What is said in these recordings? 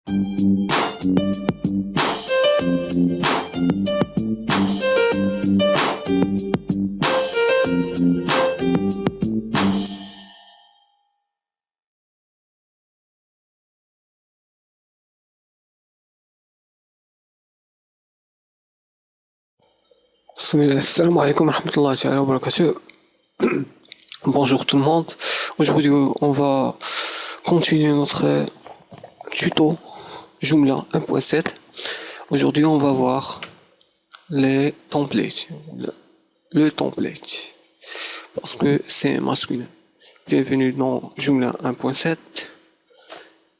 Assalamu alaikum wa rahmatullahi wa barakatuh. Bonjour tout le monde. Aujourd'hui, on va continuer notre tuto Joomla 1.7. Aujourd'hui, on va voir les templates. Le template. Parce que c'est masculin. Bienvenue dans Joomla 1.7.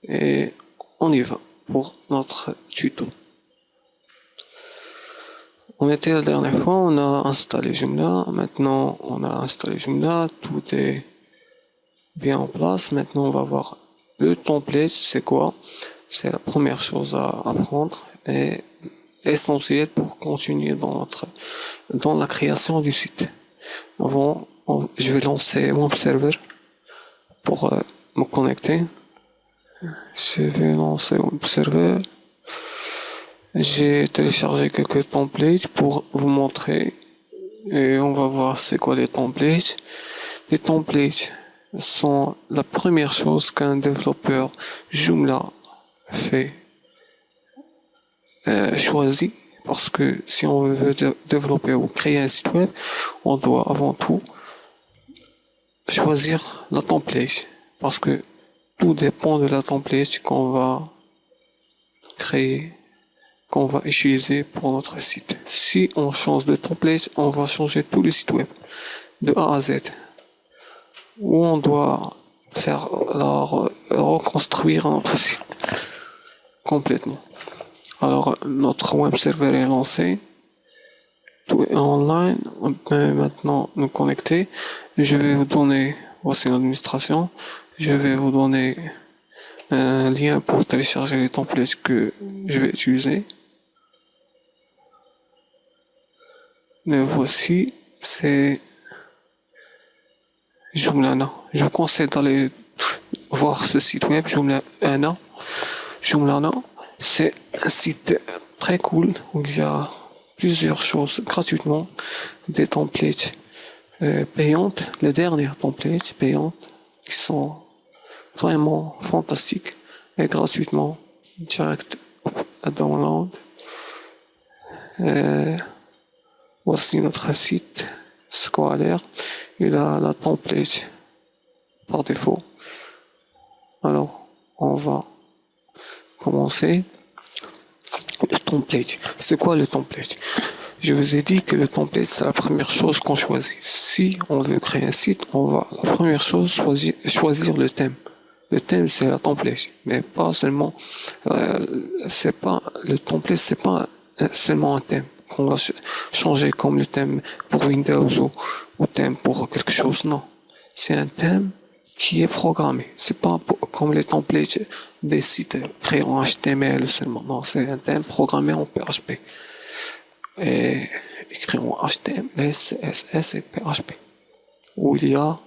Et on y va pour notre tuto. On était la dernière fois, on a installé Joomla. Maintenant, on a installé Joomla. Tout est bien en place. Maintenant, on va voir le template. C'est quoi? C'est la première chose à apprendre et essentielle pour continuer dans la création du site. Je vais lancer mon serveur pour me connecter. Je vais lancer mon serveur. J'ai téléchargé quelques templates pour vous montrer et on va voir c'est quoi les templates. Les templates sont la première chose qu'un développeur Joomla fait choisit parce que si on veut développer ou créer un site web, on doit avant tout choisir la template parce que tout dépend de la template qu'on va créer, qu'on va utiliser pour notre site. Si on change de template, on va changer tout le site web de A à Z. Où on doit reconstruire notre site complètement. Alors, notre web server est lancé. Tout est online. On peut maintenant nous connecter. Je vais vous donner, voici l'administration. Je vais vous donner un lien pour télécharger les templates que je vais utiliser. Mais voici, c'est Joomla. Je vous conseille d'aller voir ce site web, Joomla. Joomla, c'est un site très cool où il y a plusieurs choses gratuitement, des templates payantes, les dernières templates payantes qui sont vraiment fantastiques et gratuitement direct à download. Voici notre site scolaire. Il a la template par défaut. Alors, on va commencer. Le template. C'est quoi le template? Je vous ai dit que le template, c'est la première chose qu'on choisit. Si on veut créer un site, on va, la première chose, choisir le thème. Le thème, c'est la template. Mais pas seulement, c'est pas, le template, c'est pas seulement un thème qu'on va changer comme le thème pour Windows ou thème pour quelque chose. Non. C'est un thème qui est programmé. C'est pas comme les templates des sites créés en HTML seulement. Non, c'est un thème programmé en PHP. Et écrit en HTML, CSS et PHP. Où il y a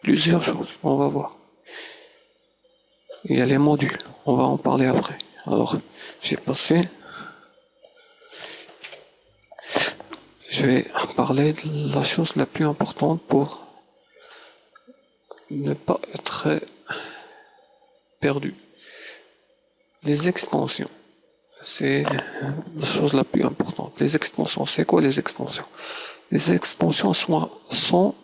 plusieurs choses. On va voir. Il y a les modules. On va en parler après. Alors, j'ai passé. Je vais parler de la chose la plus importante pour ne pas être perdu. Les extensions. C'est la chose la plus importante. Les extensions. C'est quoi les extensions? Les extensions sont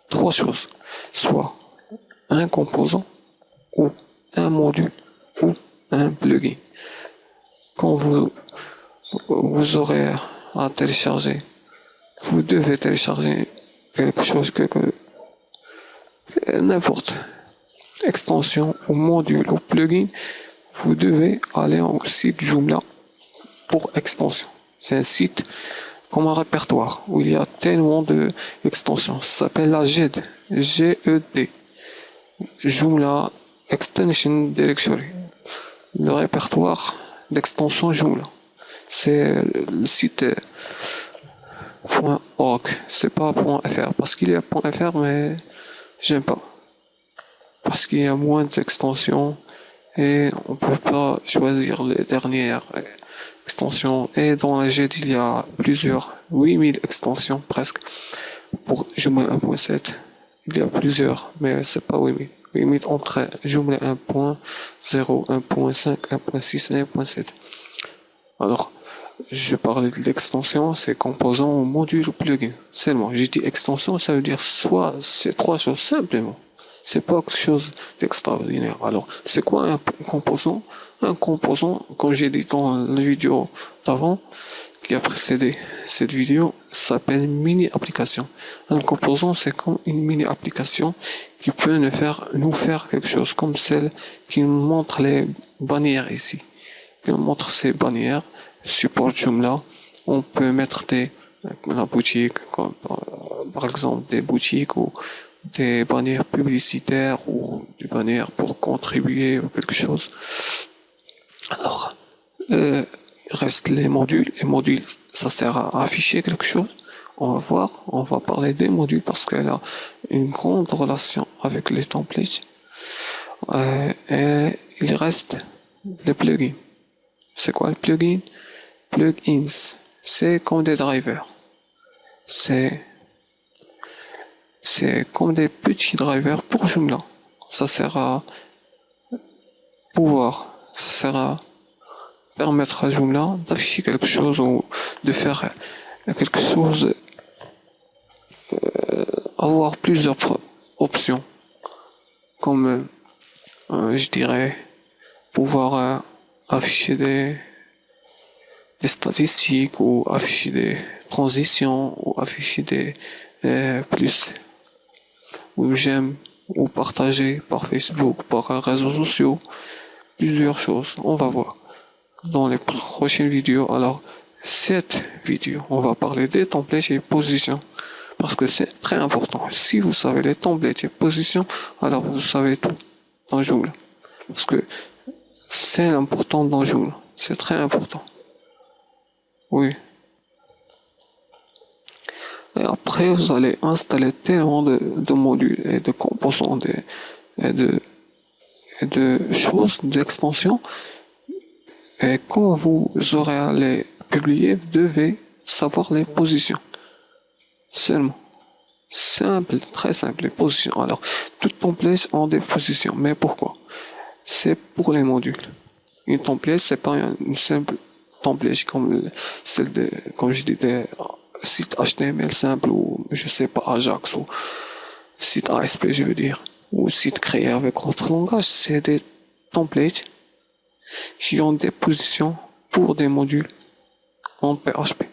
trois choses. Soit un composant, ou un module, ou un plugin. Quand vous aurez à télécharger, vous devez télécharger quelque chose, n'importe, extension ou module ou plugin, vous devez aller au site Joomla pour extension. C'est un site comme un répertoire où il y a tellement d'extensions. Ça s'appelle la GED, G-E-D, Joomla Extension Directory, le répertoire d'extension Joomla. C'est le site .org, c'est pas .fr, parce qu'il y a .fr, mais j'aime pas. Parce qu'il y a moins d'extensions et on peut pas choisir les dernières extensions. Et dans la JET, il y a plusieurs, 8000 extensions presque. Pour Joomla 1.7, il y a plusieurs, mais c'est pas 8000. 8000 entre Joomla 1.0, 1.5, 1.6 et 1.7. Alors, je parlais de l'extension, c'est composant, module ou plugin. Seulement, j'ai dit extension, ça veut dire soit c'est trois choses simplement. C'est pas quelque chose d'extraordinaire. Alors, c'est quoi un composant? Un composant, comme j'ai dit dans la vidéo d'avant, qui a précédé cette vidéo, s'appelle mini application. Un composant, c'est comme une mini application qui peut nous faire quelque chose, comme celle qui nous montre les bannières ici. Qui nous montre ces bannières, support Joomla. On peut mettre la boutique, comme, par exemple des boutiques ou des bannières publicitaires ou des bannières pour contribuer ou quelque chose. Alors, il reste les modules. Les modules, ça sert à afficher quelque chose. On va voir, on va parler des modules parce qu'elle a une grande relation avec les templates. Et il reste les plugins. C'est quoi le plugin? Plugins, c'est comme des drivers. C'est comme des petits drivers pour Joomla. Ça sert à permettre à Joomla d'afficher quelque chose ou de faire quelque chose, avoir plusieurs options, comme je dirais pouvoir afficher des statistiques ou afficher des transitions ou afficher des plus ou j'aime ou partager par Facebook, par réseaux sociaux, plusieurs choses. On va voir dans les prochaines vidéos. Alors, cette vidéo, on va parler des templates et positions parce que c'est très important. Si vous savez les templates et positions, alors vous savez tout dans Joomla parce que c'est important dans Joomla. C'est très important. Oui. Et après, vous allez installer tellement de modules et de composants et de choses, d'extensions. Et quand vous aurez à les publier, vous devez savoir les positions. Seulement. Simple, très simple, les positions. Alors, toutes templates ont des positions. Mais pourquoi? C'est pour les modules. Une template, c'est pas une simple template comme celle comme je dis, des sites HTML simple ou, je sais pas, Ajax ou site ASP, je veux dire, ou site créé avec autre langage. C'est des templates qui ont des positions pour des modules en PHP.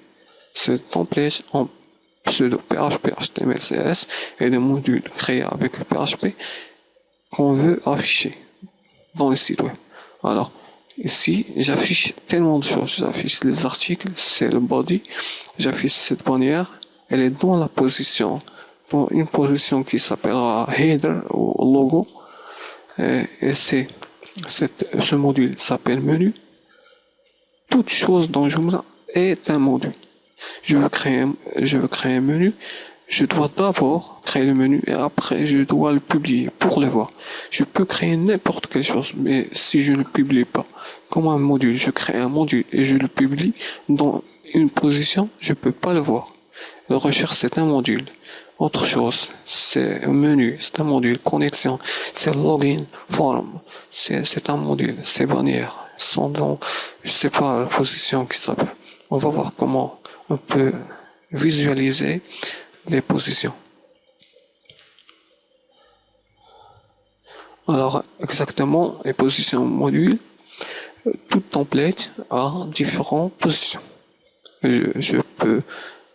Ces templates en pseudo PHP, HTML, CSS et des modules créés avec PHP qu'on veut afficher dans le site web. Alors, ici, j'affiche tellement de choses. J'affiche les articles, c'est le body. J'affiche cette bannière. Elle est dans la position, dans une position qui s'appellera header ou logo. Et ce module s'appelle menu. Toute chose dans Joomla est un module. Je veux créer un menu. Je dois d'abord créer le menu et après je dois le publier pour le voir. Je peux créer n'importe quelle chose, mais si je ne le publie pas comme un module, je crée un module et je le publie dans une position, je peux pas le voir. La recherche, c'est un module. Autre chose, c'est un menu, c'est un module. Connexion, c'est login, form, c'est un module. Ces bannières sont dans, je sais pas, la position qui s'appelle. On va voir comment on peut visualiser les positions. Alors, exactement, les positions modules, tout template a différentes positions. Je peux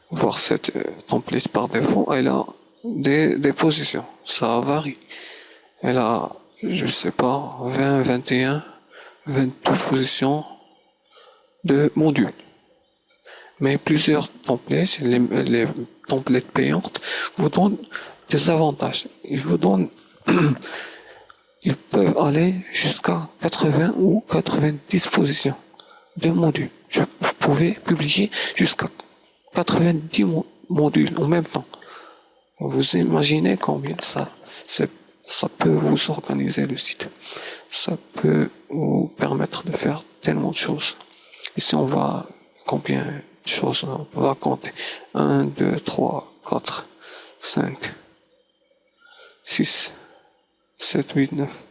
voir cette template par défaut, elle a des positions, ça varie. Elle a, je sais pas, 20, 21, 22 positions de modules. Mais plusieurs templates, les templates payantes, vous donnent des avantages. Ils peuvent aller jusqu'à 80 ou 90 positions de modules. Vous pouvez publier jusqu'à 90 modules en même temps. Vous imaginez combien ça peut vous organiser le site. ça peut vous permettre de faire tellement de choses. Ici, on va combien de choses on va compter. 1, 2, 3, 4, 5, 6, 7, 8, 9.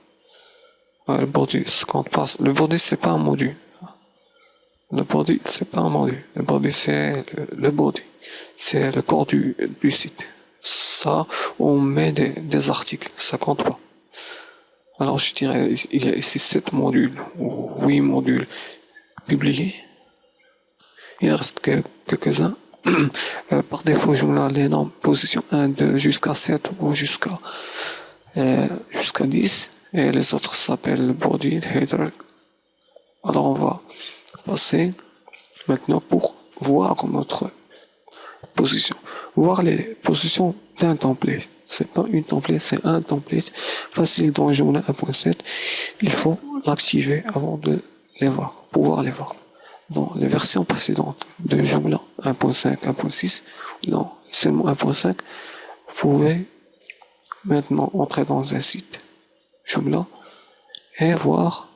Le body, ce compte pas. Le body, c'est pas un module. Le body, c'est pas un module. Le body, c'est le body. C'est le corps du site. Ça, on met des articles. Ça compte pas. Alors, je dirais, il y a ici 7 modules, ou 8 modules publiés. Il reste quelques-uns. Par défaut, je mets les nombres position 1, 2, jusqu'à 7 ou jusqu'à 10. Et les autres s'appellent body, header. Alors, on va passer maintenant pour voir notre position. Voir les positions d'un template. C'est pas une template, c'est un template facile dans Joomla 1.7. Il faut l'activer avant de les voir, pouvoir les voir. Dans les versions précédentes de Joomla 1.5, 1.6, non, seulement 1.5, vous pouvez maintenant entrer dans un site Joomla et voir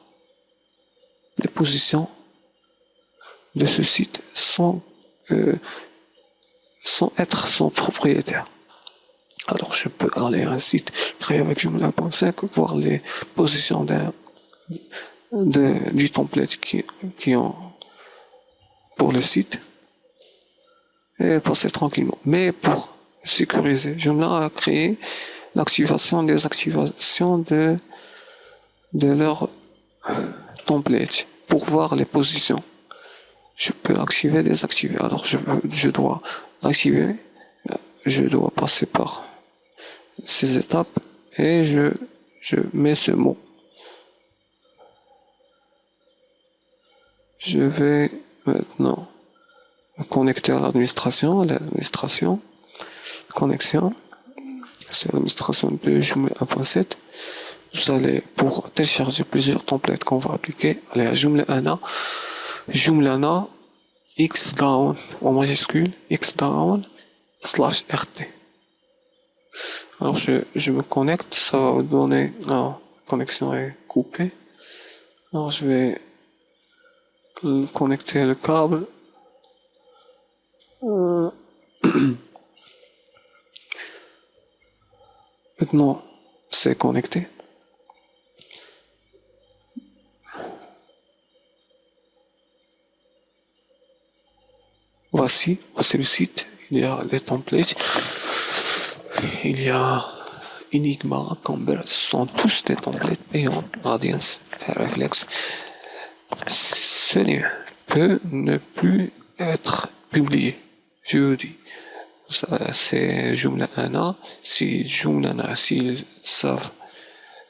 les positions de ce site sans être son propriétaire. Alors je peux aller à un site créé avec Joomla 1.5, voir les positions du template qui ont pour le site et passer tranquillement. Mais pour sécuriser, Joomla a créé l'activation, désactivation de leur template pour voir les positions. Je peux l'activer, désactiver. Alors je dois l'activer, je dois passer par ces étapes et je mets ce mot. Je vais maintenant me connecter à l'administration, connexion, c'est l'administration de Joomla 1.7. Vous allez, pour télécharger plusieurs templates qu'on va appliquer, aller à Joomla xdown en majuscule, xdown /rt. Alors je me connecte, ça va vous donner, non, la connexion est coupée. Alors je vais connecter le câble. Maintenant, c'est connecté. Voici le site. Il y a les templates. Il y a Enigma, Camber. Ce sont tous des templates payants. Radiance, Reflex. Ce lien peut ne plus être publié. Je vous dis. Ça, c'est Joomla 1A. Si Joomla 1A, s'ils savent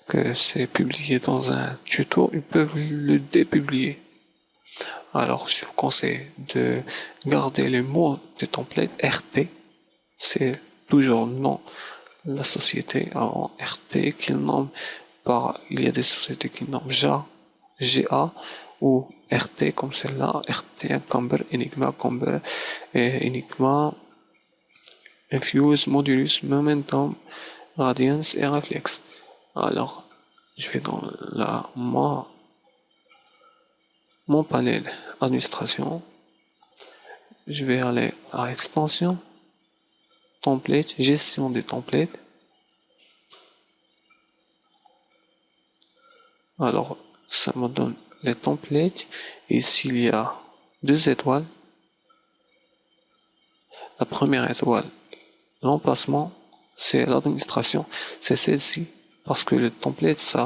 que c'est publié dans un tuto, ils peuvent le dépublier. Alors, je vous conseille de garder le mot de template RT. C'est toujours le nom de la société avant RT qui nomme par, il y a des sociétés qui nomment GA ou RT comme celle-là, RT, Camber, Enigma, Camber, et Enigma, Infuse, Modulus, Momentum, Radiance et Reflex. Alors, je vais dans mon panel administration. Je vais aller à extension, template, gestion des templates. Alors, ça me donne les templates. Ici, il y a 2 étoiles. La première étoile, l'emplacement, c'est l'administration, c'est celle-ci. Parce que le template,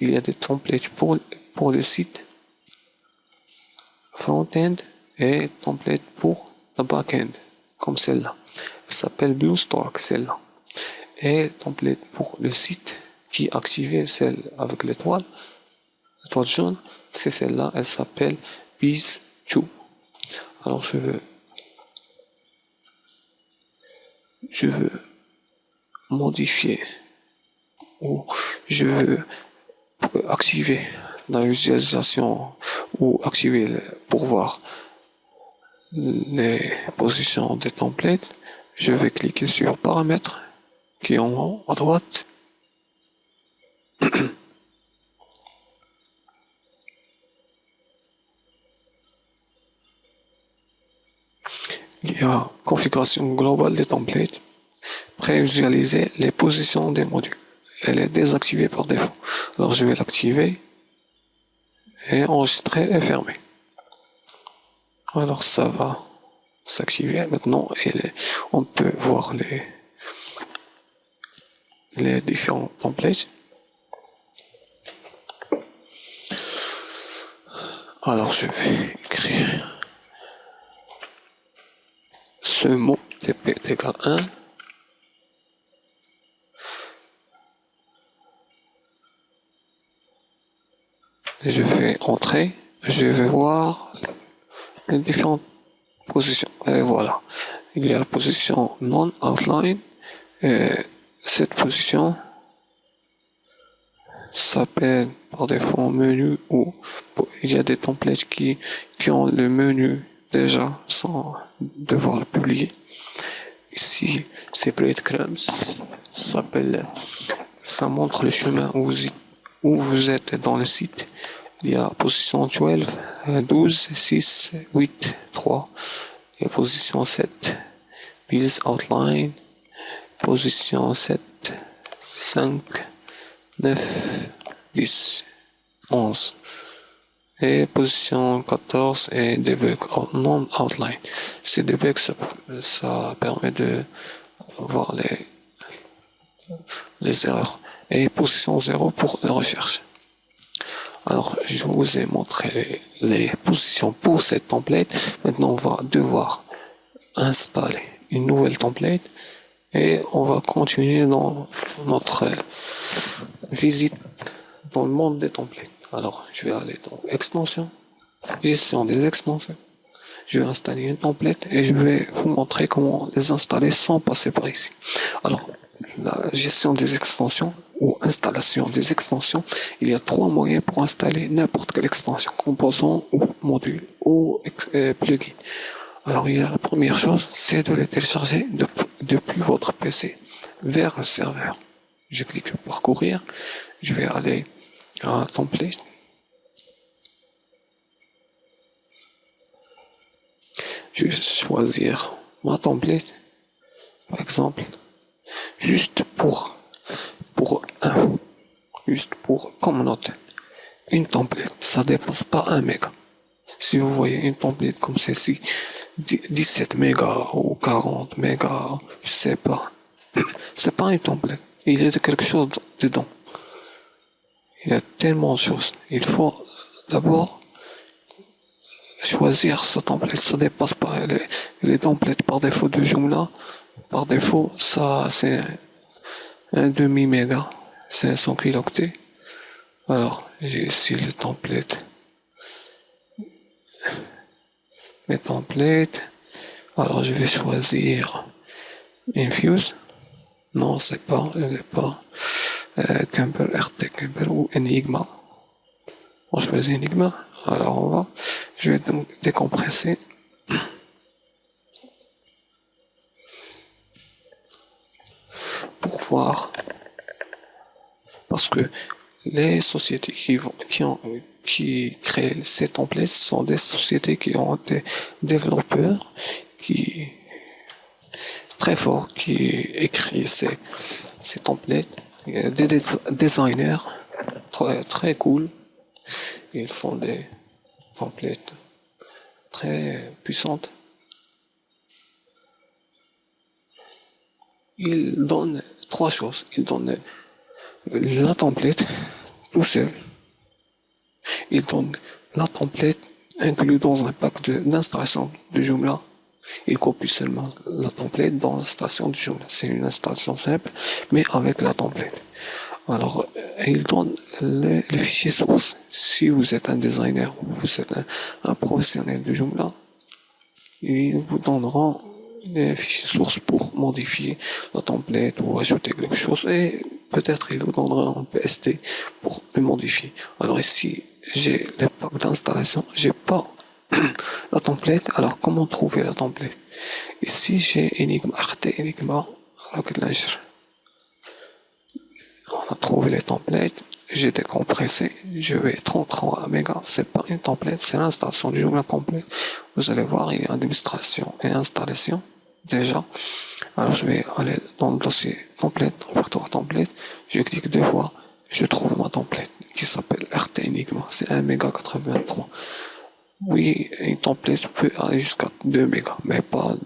il y a des templates pour le site front-end et template pour le back-end, comme celle-là. Elle s'appelle BlueStork, celle-là. Et template pour le site qui est activé, celle avec l'étoile jaune, c'est celle-là, elle s'appelle Biz2. Alors je veux modifier ou je veux activer la visualisation ou activer pour voir les positions des templates. Je vais cliquer sur paramètres qui est en haut à droite. il y a configuration globale des templates, prévisualiser les positions des modules. Elle est désactivée par défaut. Alors je vais l'activer et enregistrer et fermer. Alors ça va s'activer maintenant et on peut voir les différents templates. Alors je vais écrire ce mot TP égale 1. Je fais entrer, je vais voir les différentes positions. Et voilà, il y a la position non outline. Et cette position s'appelle par défaut menu, ou il y a des templates qui ont le menu déjà sans devoir le publier. Ici, c'est breadcrumbs, ça montre le chemin où vous êtes dans le site. Il y a position 12, 6, 8, 3. Il y a position 7, build outline. Position 7, 5, 9, 10, 11. Et position 14 est debug non outline. C'est debug, ça permet de voir les erreurs. Et position 0 pour la recherche. Alors, je vous ai montré les positions pour cette template. Maintenant, on va devoir installer une nouvelle template et on va continuer dans notre visite dans le monde des templates. Alors, je vais aller dans extension, gestion des extensions. Je vais installer une template et je vais vous montrer comment les installer sans passer par ici. Alors, la gestion des extensions ou installation des extensions, il y a 3 moyens pour installer n'importe quelle extension, composant ou module ou plugin. Alors, il y a la première chose, c'est de les télécharger depuis votre PC vers un serveur. Je clique parcourir, je vais aller à template. Je vais choisir ma template, par exemple, juste pour comme note, une template, ça dépasse pas 1 méga. Si vous voyez une template comme celle-ci, 17 mégas ou 40 mégas, je sais pas, c'est pas une template. Il y a quelque chose dedans. Il y a tellement de choses. Il faut d'abord choisir sa template. Ça dépasse pas les templates par défaut de Joomla. Par défaut, ça, c'est un demi-méga, 500 kilooctets. Alors, j'ai ici le template. Mes templates. Alors, je vais choisir Infuse. Non, elle n'est pas. Camper, RT Camper ou Enigma. On choisit Enigma. Alors, je vais donc décompresser. Pour voir. Parce que les sociétés qui créent ces templates sont des sociétés qui ont des développeurs très forts qui écrivent ces templates. Il y a des designers très cool. Ils font des templates très puissantes. Ils donnent 3 choses. Ils donnent la template tout seul. Ils donnent la template inclus dans un pack d'installation de Joomla. Ils copient seulement la template dans l'installation de Joomla. C'est une installation simple, mais avec la template. Alors, ils donnent les fichiers sources. Si vous êtes un designer ou vous êtes un professionnel de Joomla, ils vous donneront les fichiers sources pour modifier la template ou ajouter quelque chose, et peut-être ils vous donneront un PST pour le modifier. Alors ici, j'ai le pack d'installation, j'ai pas la template. Alors comment trouver la template? Ici j'ai Enigma, RT Enigma, Rocket Launcher. On a trouvé les templates. j'ai décompressé, je vais 33 mégas, c'est pas une template, c'est l'installation du Joomla template. Vous allez voir, il y a administration et installation, déjà. Alors je vais aller dans le dossier template, répertoire template, je clique deux fois, je trouve ma template qui s'appelle RT Enigma, c'est 1 méga 83. Oui, une template peut aller jusqu'à 2 mégas, mais pas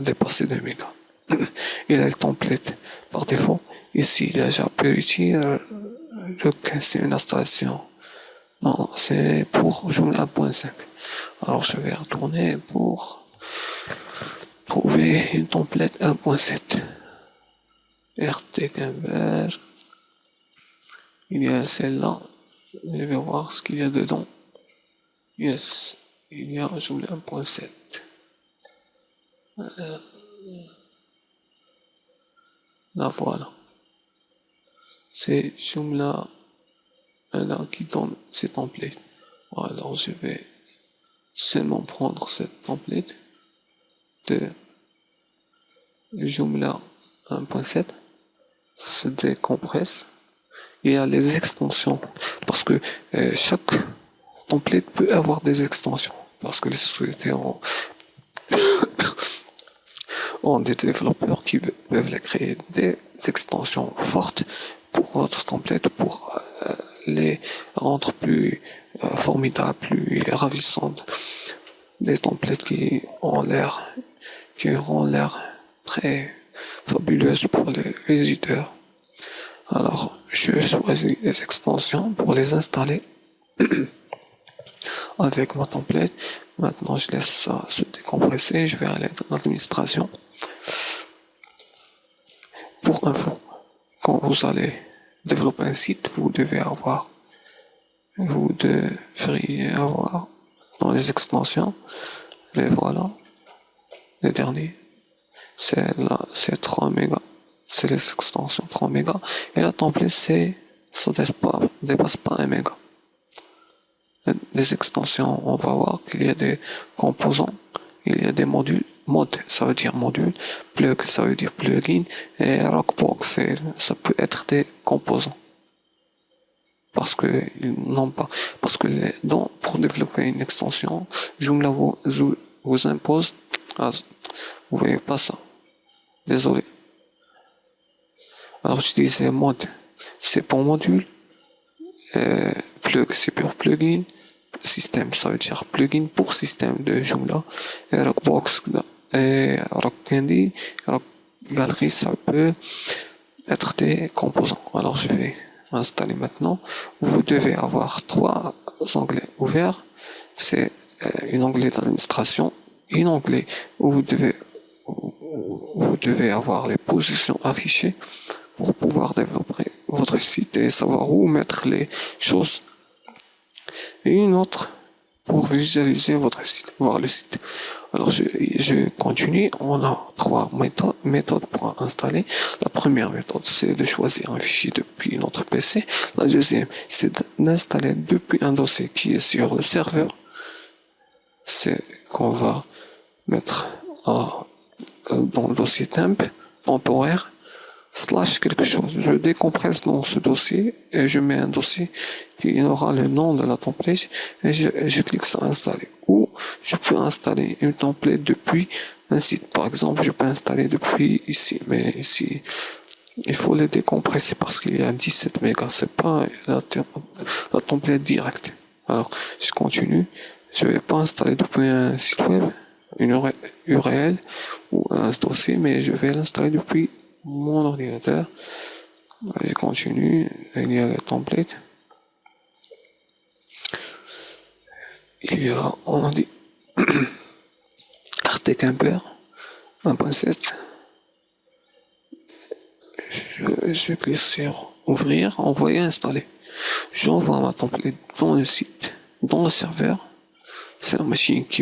dépasser 2 mégas. Il a le template par défaut. Ici, déjà Purity, c'est une installation. Non, c'est pour Joomla 1.5. Alors je vais retourner pour trouver une template 1.7. RT Quimper. Il y a celle-là. Je vais voir ce qu'il y a dedans. Yes, il y a Joomla 1.7. La voilà. C'est Joomla là qui donne ces templates. Alors je vais seulement prendre cette template de Joomla 1.7. Ça se décompresse. Il y a les extensions parce que chaque template peut avoir des extensions parce que les sociétés ont des développeurs qui peuvent les créer des extensions fortes pour votre template pour les rendre plus formidables, plus ravissantes. Des templates qui auront l'air très fabuleuses pour les visiteurs. Alors, je choisis les extensions pour les installer avec ma template. Maintenant, je laisse ça se décompresser. Je vais aller dans l'administration. Pour info, quand vous allez développer un site, vous devriez avoir dans les extensions, les voilà, les derniers. C'est là, c'est 3 mégas. C'est les extensions 3 mégas. Et la template, ça dépasse pas 1 méga. Les extensions, on va voir qu'il y a des composants, il y a des modules. Mod, ça veut dire module. Plug, ça veut dire plugin. Et Rockbox, ça peut être des composants. Parce que pour développer une extension, Joomla vous impose, vous voyez pas ça. Désolé. Alors j'utilise mod, c'est pour module, plug c'est pour plugin, système ça veut dire plugin pour système de Joomla, et Rockbox et Rock Candy, Rock Gallery ça peut être des composants. Alors je vais installer maintenant. Vous devez avoir 3 onglets ouverts. C'est un onglet d'administration, un onglet où vous devez avoir les positions affichées pour pouvoir développer votre site et savoir où mettre les choses. Et une autre pour visualiser votre site, voir le site. Alors je continue. On a 3 méthodes pour installer. La première méthode, c'est de choisir un fichier depuis notre PC. La deuxième, c'est d'installer depuis un dossier qui est sur le serveur. C'est qu'on va mettre dans le dossier temp temporaire / quelque chose. Je décompresse dans ce dossier et je mets un dossier qui aura le nom de la template et je clique sur installer. Ou je peux installer une template depuis un site. Par exemple, je peux installer depuis ici, mais ici, il faut le décompresser parce qu'il y a 17 mégas. C'est pas la template directe. Alors, je continue. Je vais pas installer depuis un site web, une URL ou un dossier, mais je vais l'installer depuis mon ordinateur. Je continue. Il y a les templates. Il y a, on a dit, RT Quimper 1.7. Je clique sur ouvrir, envoyer, installer. J'envoie ma template dans le site, dans le serveur. C'est la machine qui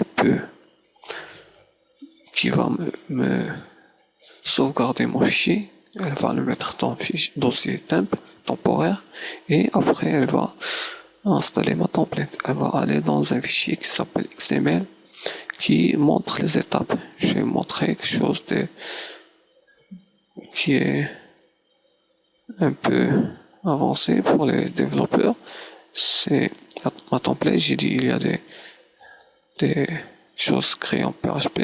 va me sauvegarder mon fichier. Elle va le mettre dans le dossier temp temporaire et après elle va installer ma template. Elle va aller dans un fichier qui s'appelle XML qui montre les étapes. Je vais montrer quelque chose qui est un peu avancé pour les développeurs. C'est ma template, j'ai dit il y a des choses créées en PHP,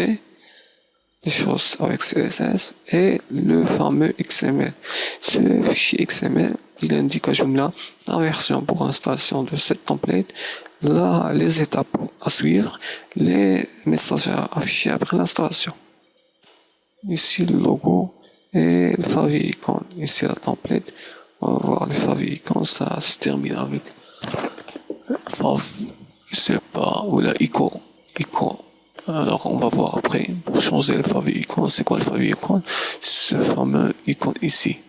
des choses avec CSS et le fameux XML. Ce fichier XML, il indique à Joomla la version pour l'installation de cette template, là, les étapes à suivre, les messages à afficher après l'installation. Ici le logo et le favicon. Ici la template. On va voir le favicon, ça se termine avec fav, je sais pas, ou la icon. Alors on va voir après, pour changer le favicon, c'est quoi le favicon? Ce fameux icône ici.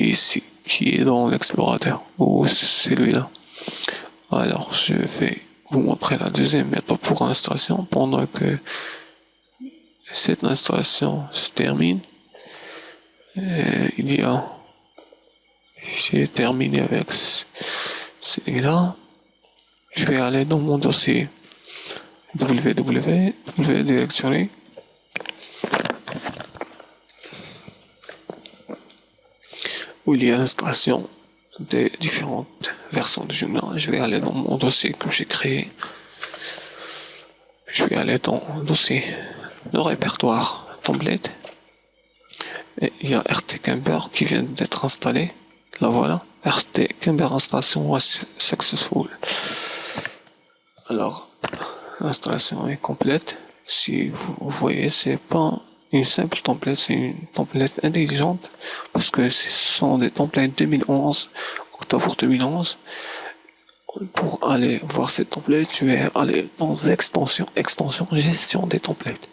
Ici, qui est dans l'explorateur, ou celui-là. Alors je vais vous montrer la deuxième méthode pour l'installation pendant que cette installation se termine. J'ai terminé avec celui-là. Je vais aller dans mon dossier www directory. Où il y a l'installation des différentes versions de Joomla. Je vais aller dans mon dossier que j'ai créé. Je vais aller dans le dossier le répertoire template. Et il y a RTCamber qui vient d'être installé. Là voilà. RTCamber installation was successful. Alors, l'installation est complète. Si vous voyez, c'est pas une simple template, c'est une template intelligente parce que ce sont des templates 2011, octobre 2011. Pour aller voir cette template, je vais aller dans extension, gestion des templates.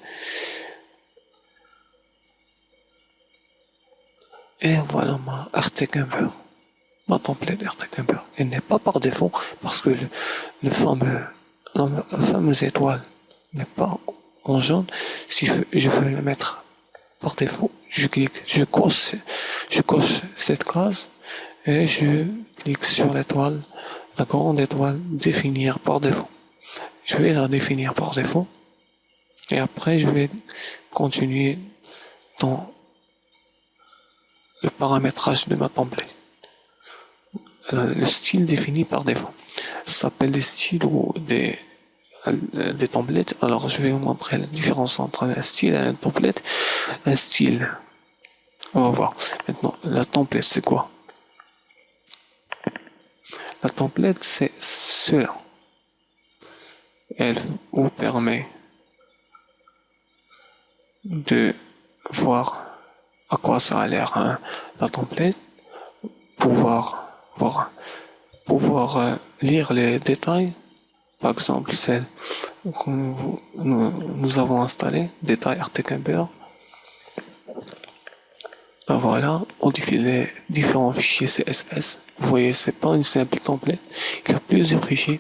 Et voilà ma RTCamber, ma template RTCamber. Elle n'est pas par défaut parce que la fameuse étoile n'est pas en jaune. Si je veux le mettre par défaut, je clique, je coche cette case et je clique sur l'étoile, la grande étoile, définir par défaut. Je vais la définir par défaut et après je vais continuer dans le paramétrage de ma template. Le style défini par défaut. Ça s'appelle des styles ou des templates. Alors je vais vous montrer la différence entre un style et un template. Un style, on va voir. Maintenant, la template c'est quoi? La template c'est cela. Elle vous permet de voir à quoi ça a l'air la template, pouvoir lire les détails, par exemple celle que nous avons installée, détail RTCamber. Voilà, on défile les différents fichiers CSS. Vous voyez, c'est pas une simple template. Il y a plusieurs fichiers.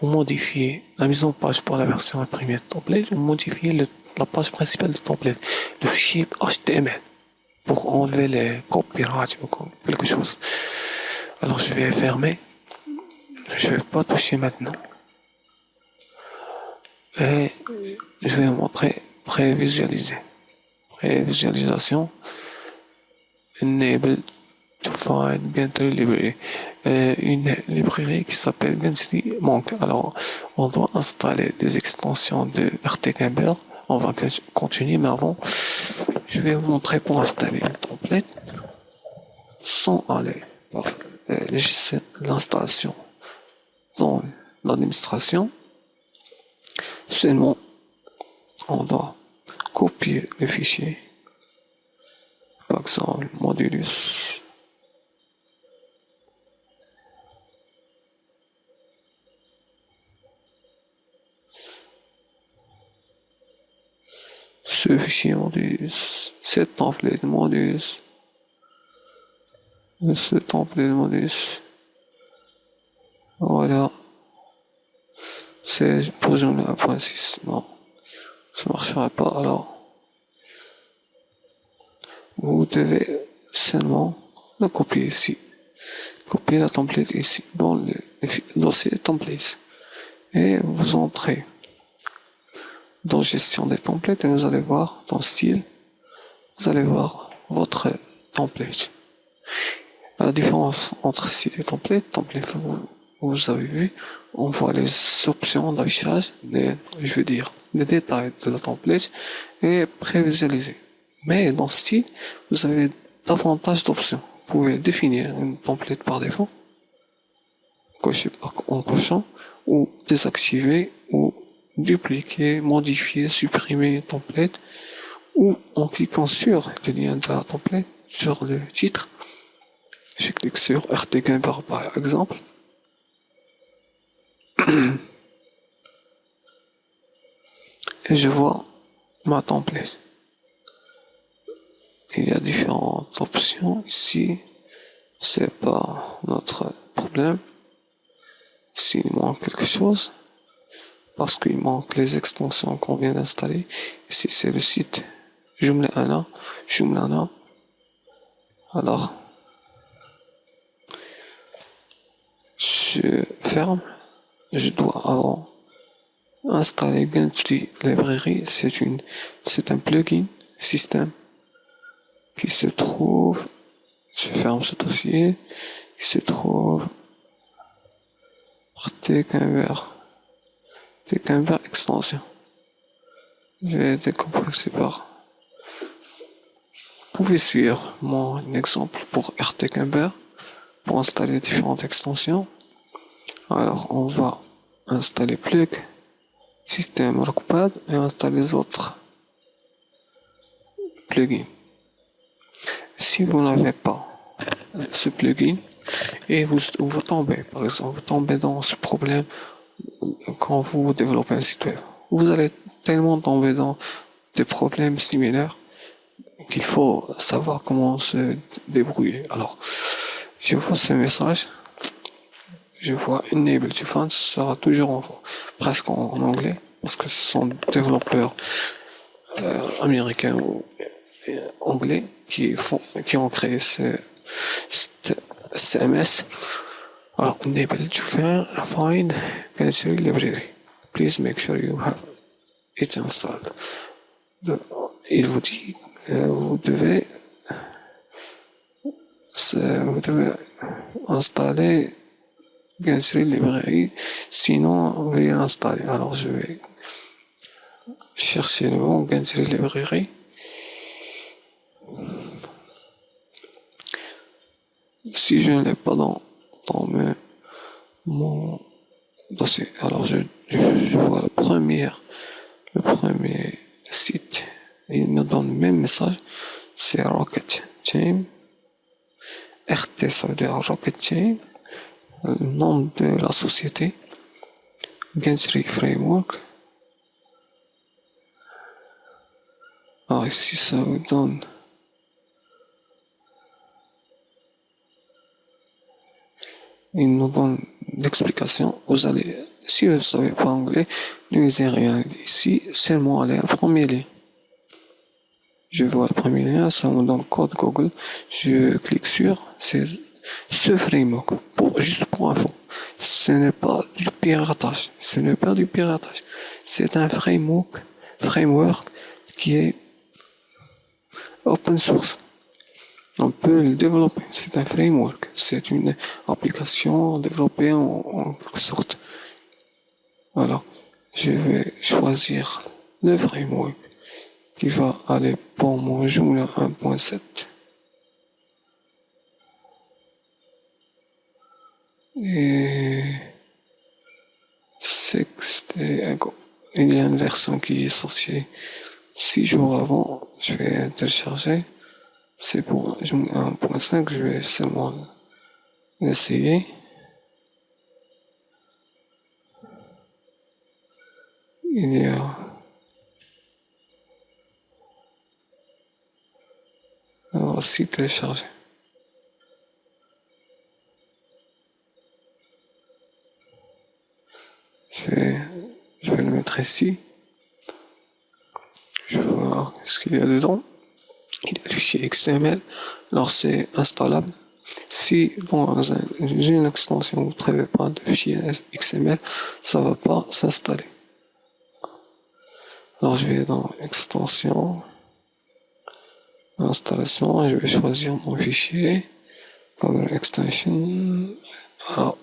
On modifie la mise en page pour la version imprimée de template. On modifie la page principale de template. Le fichier HTML pour enlever les copyrights ou quelque chose. Alors je vais fermer. Je vais pas toucher maintenant. Et je vais montrer prévisualiser. Prévisualisation. Enable to find Gentry Library. Une librairie qui s'appelle Gentry manque. Alors, on doit installer des extensions de RTCamber. On va continuer, mais avant, je vais vous montrer pour installer une template sans aller par l'installation dans l'administration. Seulement, on doit copier le fichier. Par exemple, modulus. Ce fichier modulus, cette template modulus, ce template modulus. Voilà. C'est pour Joomla 1.6. Non, ça marchera pas. Alors, vous devez seulement la copier ici. Copier la template ici, dans le dossier templates. Et vous entrez dans gestion des templates et vous allez voir dans style, vous allez voir votre template. La différence entre site et template, vous avez vu, on voit les options d'affichage, je veux dire, les détails de la template et prévisualisé. Mais dans style, vous avez davantage d'options. Vous pouvez définir une template par défaut, en cochant, ou désactiver, ou dupliquer, modifier, supprimer une template, ou en cliquant sur le lien de la template, sur le titre. Je clique sur RTGamber par exemple. Et je vois ma template. Il y a différentes options ici. C'est pas notre problème. S'il manque quelque chose, parce qu'il manque les extensions qu'on vient d'installer. Ici, c'est le site Joomla, Joomla. Alors, je ferme. Je dois avant installer Gentry Library. C'est un plugin système qui se trouve, je ferme ce dossier, qui se trouve Tcamber extension. Je vais décompresser par. Vous pouvez suivre mon exemple pour RTGamber pour installer différentes extensions. Alors, on va installer plug, système Rockpad et installer les autres plugins. Si vous n'avez pas ce plugin et vous tombez, par exemple, vous tombez dans ce problème quand vous développez un site web, vous allez tellement tomber dans des problèmes similaires qu'il faut savoir comment se débrouiller. Alors, je vois ce message, je vois Enable to Fund, ça sera toujours presque en anglais, parce que ce sont des développeurs américains ou anglais qui ont créé ce CMS. Alors, Enable to find Gentry Library. Please make sure you have it installed. Il vous dit vous devez installer Gentry Library, sinon veuillez l'installer. Alors je vais chercher le mot Gentry Library. Si je ne l'ai pas dans mon dossier, alors je vois le premier site, il me donne le même message, c'est Rocket Chain. RT, ça veut dire Rocket Chain, le nom de la société, Gentry Framework. Alors ici, ça vous donne il nous donne l'explication. Si vous ne savez pas anglais, ne lisez rien ici, seulement aller au premier lien. Je vois le premier lien, ça me donne le code Google. Je clique sur ce framework, juste pour info. Ce n'est pas du piratage. C'est un framework qui est open source. On peut le développer. C'est un framework. C'est une application développée en quelque sorte. Alors, je vais choisir le framework qui va aller pour mon Joomla 1.7. Et il y a une version qui est sortie 6 jours avant. Je vais télécharger. C'est pour Joomla 1.5. Je vais seulement l'essayer. Il y a aussi télécharger. Je vais le mettre ici. Je vais voir ce qu'il y a dedans. Il y a le fichier XML. Alors c'est installable. Si dans une extension vous ne trouvez pas de fichier XML, ça ne va pas s'installer. Alors je vais dans extension, installation, et je vais choisir mon fichier. Color extension. Alors,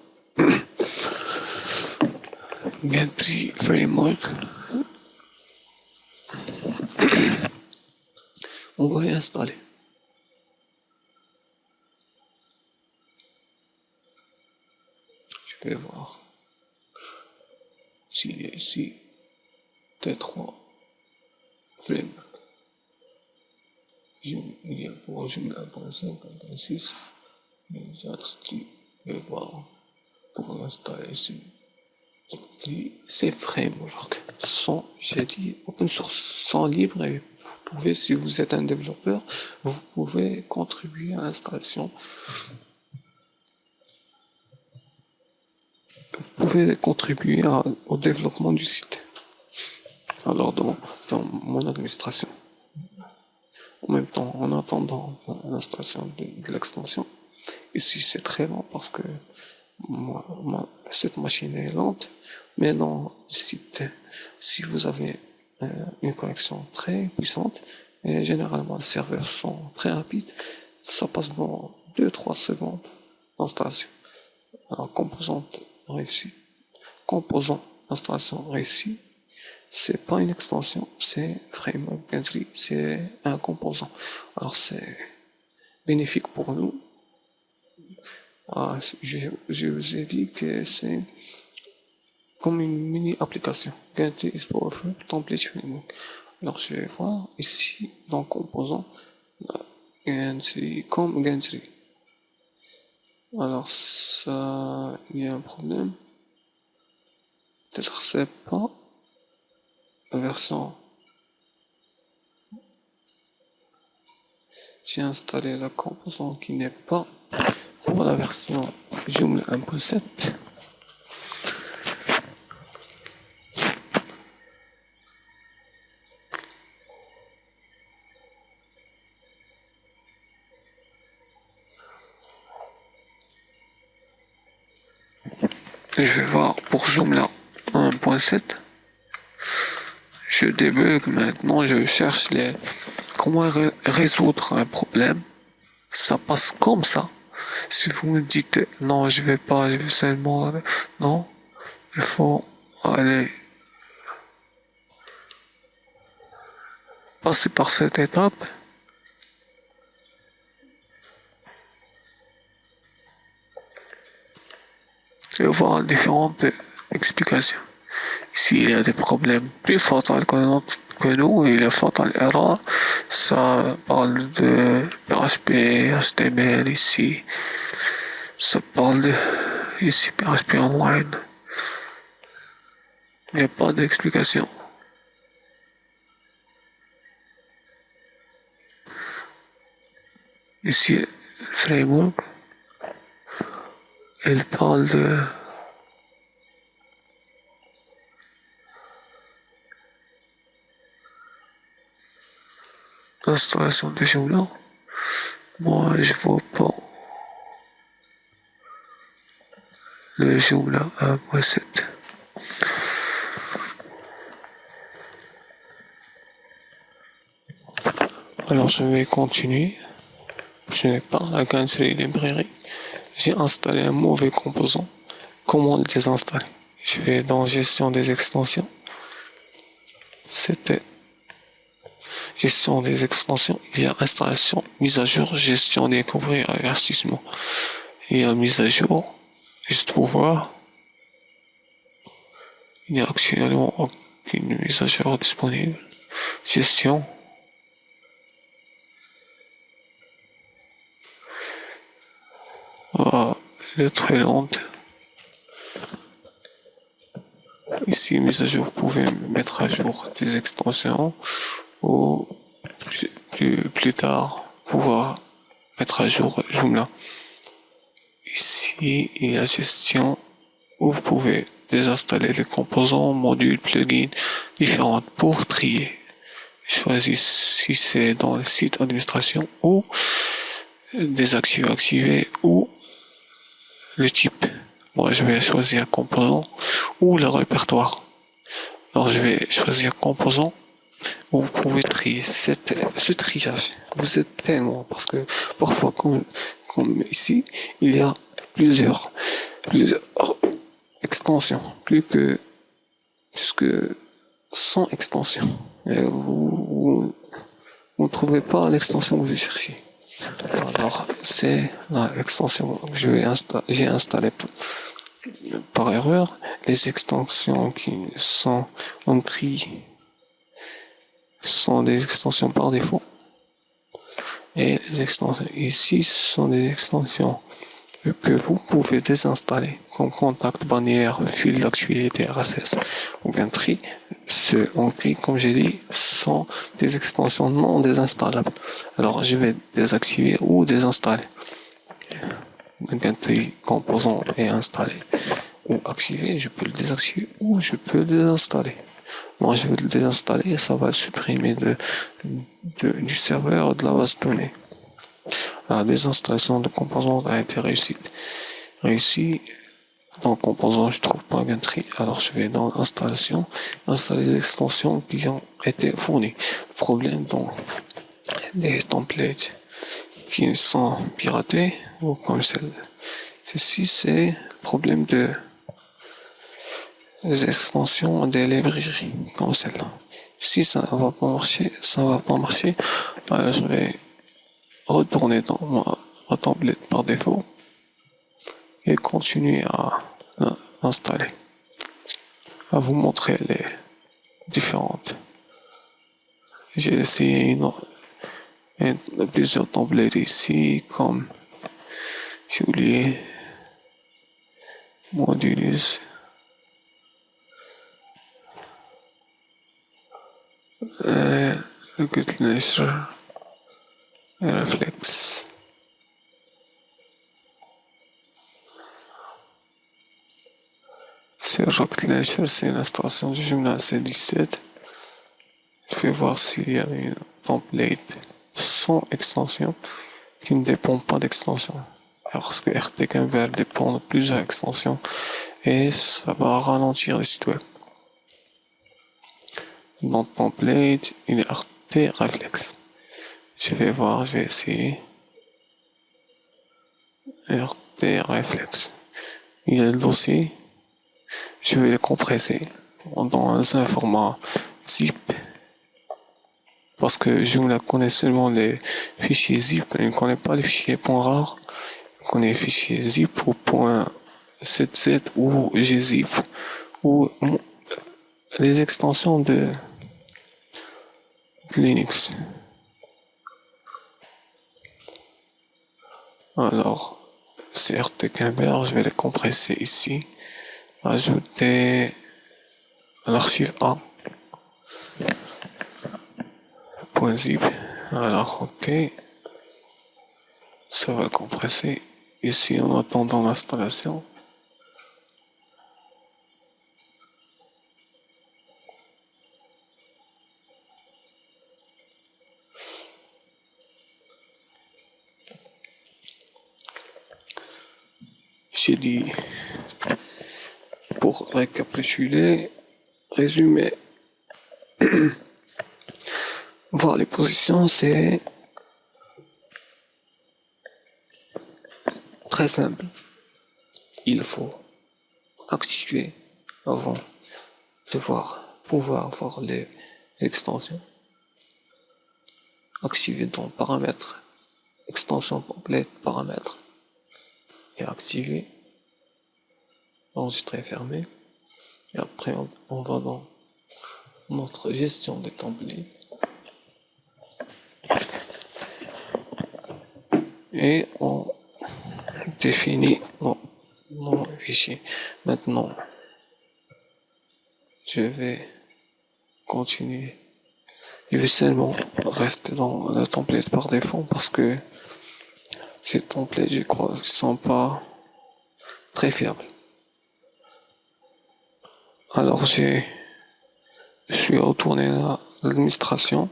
Gantry Framework. On va y installer. Je vais voir s'il y a ici T3 Framework. Il y a pour Joomla 1.5, 1.6, les autres qui vais voir pour l'installer ici. Ces frameworks sont, j'ai dit, open source, sont libres et vous pouvez, si vous êtes un développeur, vous pouvez contribuer à l'installation. Vous pouvez contribuer au développement du site. Alors, dans mon administration. En même temps, en attendant l'installation de l'extension, ici c'est très lent parce que cette machine est lente, mais dans le site, si vous avez une connexion très puissante, et généralement les serveurs sont très rapides, ça passe dans 2-3 secondes d'installation. Alors, composant installation réussie, c'est pas une extension, c'est Framework Gantry, c'est un composant. Alors c'est bénéfique pour nous. Je vous ai dit que c'est comme une mini application. Gantry is powerful template framework. Alors je vais voir ici dans composant Gantry comme Gantry. Alors ça, il y a un problème. Peut-être c'est pas version. J'ai installé la composant qui n'est pas pour la version Joomla 1.7. Je vais voir pour Joomla 1.7. Je débug maintenant, je cherche comment résoudre un problème. Ça passe comme ça. Si vous me dites non, je vais pas, je vais seulement, non, il faut aller passer par cette étape. Et voir différentes explications. Ici, il y a des problèmes plus fatals que nous, il y a fatal error. Ça parle de PHP, HTML ici. Ça parle de ici PHP online. Il n'y a pas d'explication. Ici, le framework. Il parle de l'installation de Joomla. Moi, je vois pas le Joomla 1.7. Alors, je vais continuer. Je n'ai pas la Gantry librairie. J'ai installé un mauvais composant. Comment le désinstaller? Je vais dans gestion des extensions. C'était gestion des extensions. Il y a installation, mise à jour, gestion des couvriers, avertissement. Il y a mise à jour. Juste pour voir. Il n'y a actuellement aucune mise à jour disponible. Gestion. Elle est très lente. Ici, mise à jour, vous pouvez mettre à jour des extensions ou plus tard pouvoir mettre à jour Joomla. Ici, il y a gestion où vous pouvez désinstaller les composants, modules, plugins différents pour trier. Choisissez si c'est dans le site administration ou désactiver, activer ou le type. Moi, je vais choisir composant ou le répertoire. Alors, je vais choisir composant où vous pouvez trier ce triage. Vous êtes tellement, parce que parfois, Comme ici, il y a plusieurs extensions, plus que 100 extensions. Et vous ne trouvez pas l'extension que vous cherchez. Alors, c'est l'extension que j'ai installée par erreur. Les extensions qui sont en gris sont des extensions par défaut. Et les extensions ici sont des extensions que vous pouvez désinstaller, comme contact, bannière, fil d'actualité RSS ou bien tri. Ceux en gris, comme j'ai dit, sont des extensions non désinstallables. Alors, je vais désactiver ou désinstaller. Un tri composant est installé ou activé, je peux le désactiver ou je peux le désinstaller. Moi, je vais le désinstaller, ça va le supprimer du serveur de la base de données. La désinstallation de composants a été réussie. Dans composants, je trouve pas Gantry. Alors, je vais dans installation, installer les extensions qui ont été fournies. Le problème dans les templates qui sont piratés, ou comme ceci, c'est le problème des extensions des librairies, comme celle-là. Si ça va pas marcher, alors je vais retourner dans ma template par défaut et continuer à l'installer, à vous montrer les différentes. J'ai essayé plusieurs templates ici, comme j'ai oublié Modulus, le Gutlaser, Reflex. C'est Rocketlauncher, c'est l'installation du Joomla C17. Je vais voir s'il y a une template sans extension qui ne dépend pas d'extension. Parce que RTKVR dépend de plusieurs extensions et ça va ralentir les sites web. Dans template, il est RT Reflex. Je vais essayer. RT Reflex. Il y a le dossier. Je vais le compresser dans un format zip. Parce que Joomla connaît seulement les fichiers zip, il ne connaît pas les fichiers .rar, il connaît les fichiers zip ou .cz ou gzip ou les extensions de Linux. Alors, c'est RTKBR, je vais les compresser ici, ajouter l'archive A. .zip. Alors, ok. Ça va le compresser. Ici, en attendant l'installation. J'ai dit, pour récapituler, résumer, voir les positions, c'est très simple. Il faut activer avant de pouvoir voir les extensions. Activer dans paramètres, extension complète, paramètres, et activer, enregistrer, fermer. Et après, on va dans notre gestion des templates. Et on définit mon fichier. Maintenant, je vais continuer. Je vais seulement rester dans la template par défaut parce que ces templates, je crois, ne sont pas très fiables. Alors, je suis retourné à l'administration.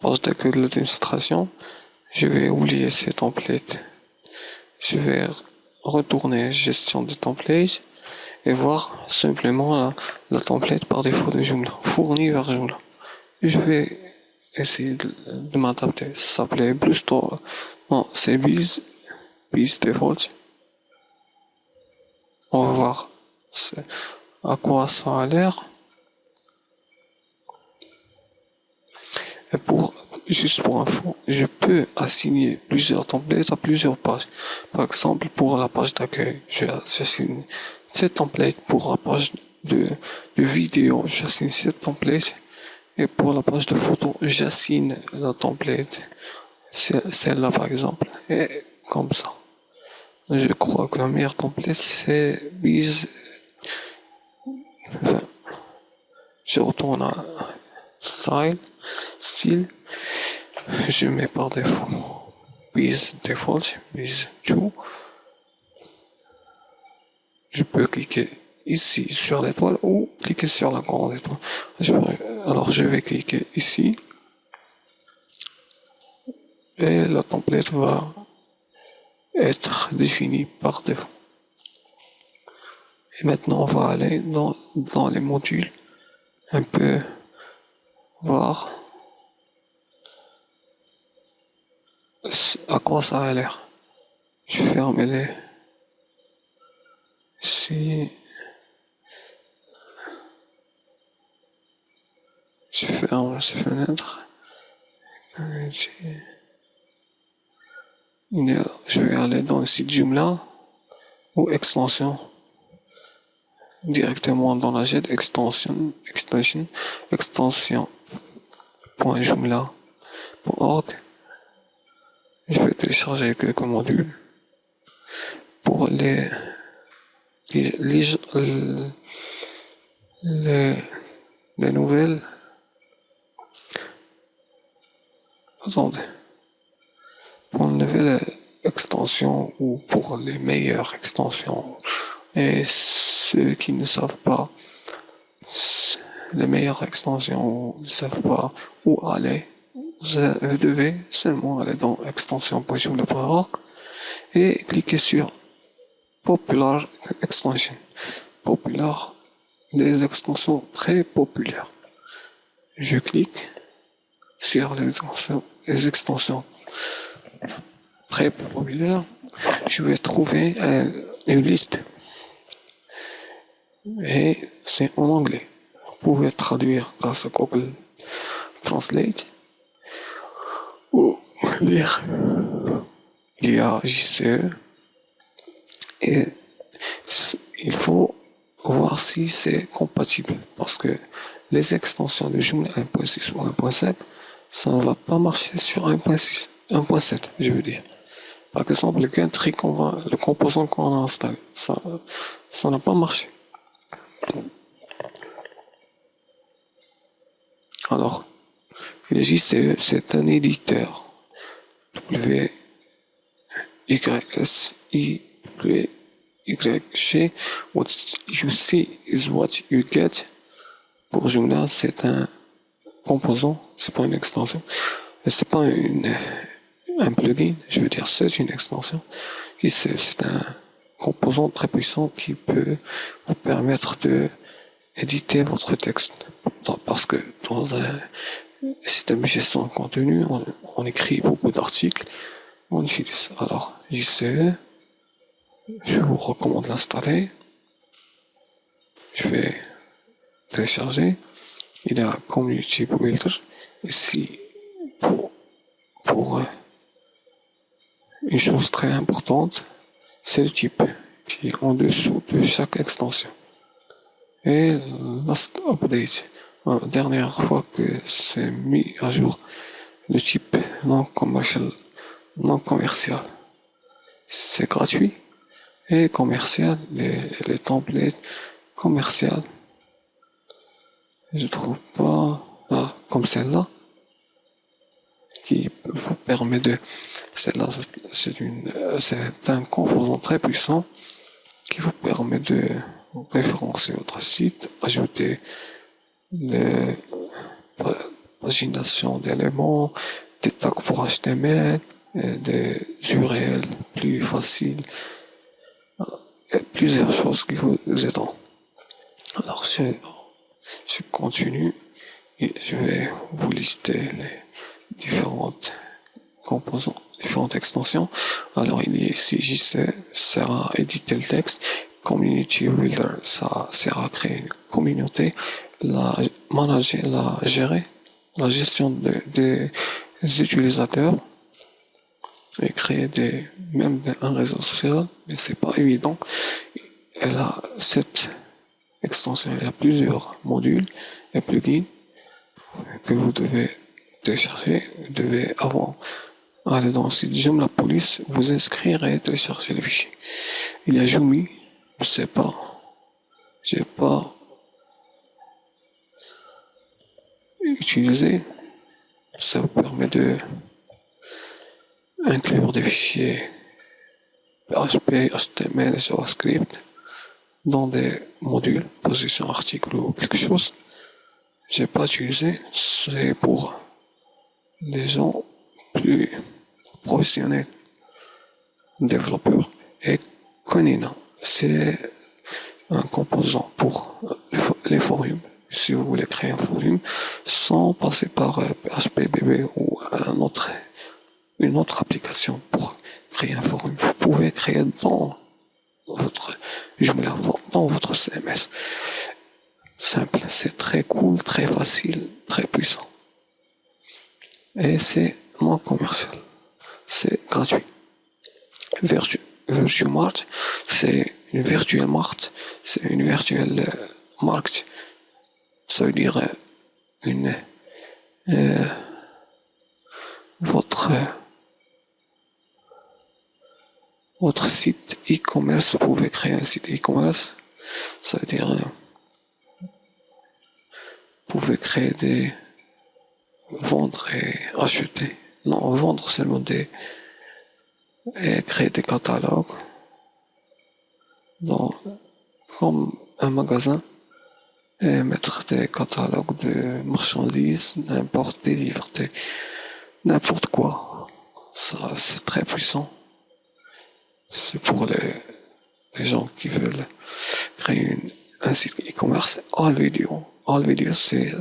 Parce que l'administration, je vais oublier ces templates. Je vais retourner gestion des templates et voir simplement la template par défaut de Joomla, fournie vers Joomla. Je vais essayer de m'adapter. Ça s'appelait Blue Store. Non, c'est Biz Biz Default. On va voir à quoi ça a l'air. Et juste pour info, je peux assigner plusieurs templates à plusieurs pages. Par exemple, pour la page d'accueil, j'assigne 7 templates. Pour la page de vidéo, j'assigne 7 templates. Et pour la page de photo, j'assigne la template. Celle-là, par exemple. Et comme ça. Je crois que la meilleure template, c'est Biz 20. Je retourne à style, je mets par défaut Biz Default, Biz 2. Je peux cliquer ici sur l'étoile ou cliquer sur la grande étoile. Alors je vais cliquer ici et la template va être définie par défaut. Et maintenant on va aller dans les modules, un peu voir à quoi ça a l'air. Je ferme les ici. Je ferme ces fenêtres. Je vais aller dans le site Joomla ou extension. Directement dans la jet extension.joomla.org. Je vais télécharger quelques modules pour les nouvelles. Attendez. Pour une nouvelle extension ou pour les meilleures extensions. Et ceux qui ne savent pas les meilleures extensions ne savent pas où aller, vous devez seulement aller dans extension.joomla.org et cliquer sur Popular Extension. Popular, les extensions très populaires. Je clique sur les extensions très populaires. Je vais trouver une liste. Et c'est en anglais. Vous pouvez traduire grâce à Google Translate ou lire. Il y a JCE et il faut voir si c'est compatible parce que les extensions de Joomla 1.6 ou 1.7 ça ne va pas marcher sur 1.6, 1.7 je veux dire. Par exemple, le Gantry le composant qu'on a installé, ça n'a pas marché. Alors, le JCE, c'est un éditeur. W-Y-S-I-W-Y-G. What you see is what you get. Pour Joomla, c'est un composant, c'est pas une extension. C'est pas un plugin, je veux dire, c'est une extension. C'est un composant très puissant qui peut vous permettre de éditer votre texte. Parce que dans un système de gestion de contenu, on écrit beaucoup d'articles, on utilise. Alors, JCE, je vous recommande l'installer. Je vais télécharger. Il y a Community Builder. Ici, pour une chose très importante, c'est le type qui est en dessous de chaque extension. Et last update, la dernière fois que c'est mis à jour, le type non commercial, c'est gratuit. Et commercial, les templates commerciales, je trouve pas, comme celle-là, qui vous permet celle-là, c'est un composant très puissant qui vous permet de référencer votre site, ajouter les paginations d'éléments, des tags pour HTML, des URL plus faciles, et plusieurs choses qui vous aideront. Alors, je continue et je vais vous lister les différentes composants différentes extensions. Alors il y a ici JC, sert à éditer le texte. Community Builder, ça sert à créer une communauté, gérer la gestion des utilisateurs et créer même un réseau social, mais c'est pas évident. Cette extension, elle a plusieurs modules et plugins que vous devez télécharger. Vous devez avant aller dans le site Joomla Police, vous inscrire et télécharger les fichiers. Il y a Joomi, je sais pas, j'ai pas utilisé. Ça vous permet de inclure des fichiers PHP, HTML et JavaScript dans des modules, position, article ou quelque chose. J'ai pas utilisé, c'est pour les gens plus professionnels, développeurs. Et Konina, c'est un composant pour les forums. Si vous voulez créer un forum sans passer par PHP ou une autre application pour créer un forum, vous pouvez créer dans votre CMS. Simple, c'est très cool, très facile, très puissant. Et c'est non commercial. C'est gratuit. VirtueMart, c'est une virtuelle marque. C'est une virtuelle marque. Ça veut dire votre site e-commerce. Vous pouvez créer un site e-commerce. Ça veut dire vous pouvez créer vendre et acheter. Non, vendre seulement et créer des catalogues comme un magasin et mettre des catalogues de marchandises, des livres, n'importe quoi. Ça, c'est très puissant. C'est pour les gens qui veulent créer un site e-commerce. AllVideo. AllVideo, c'est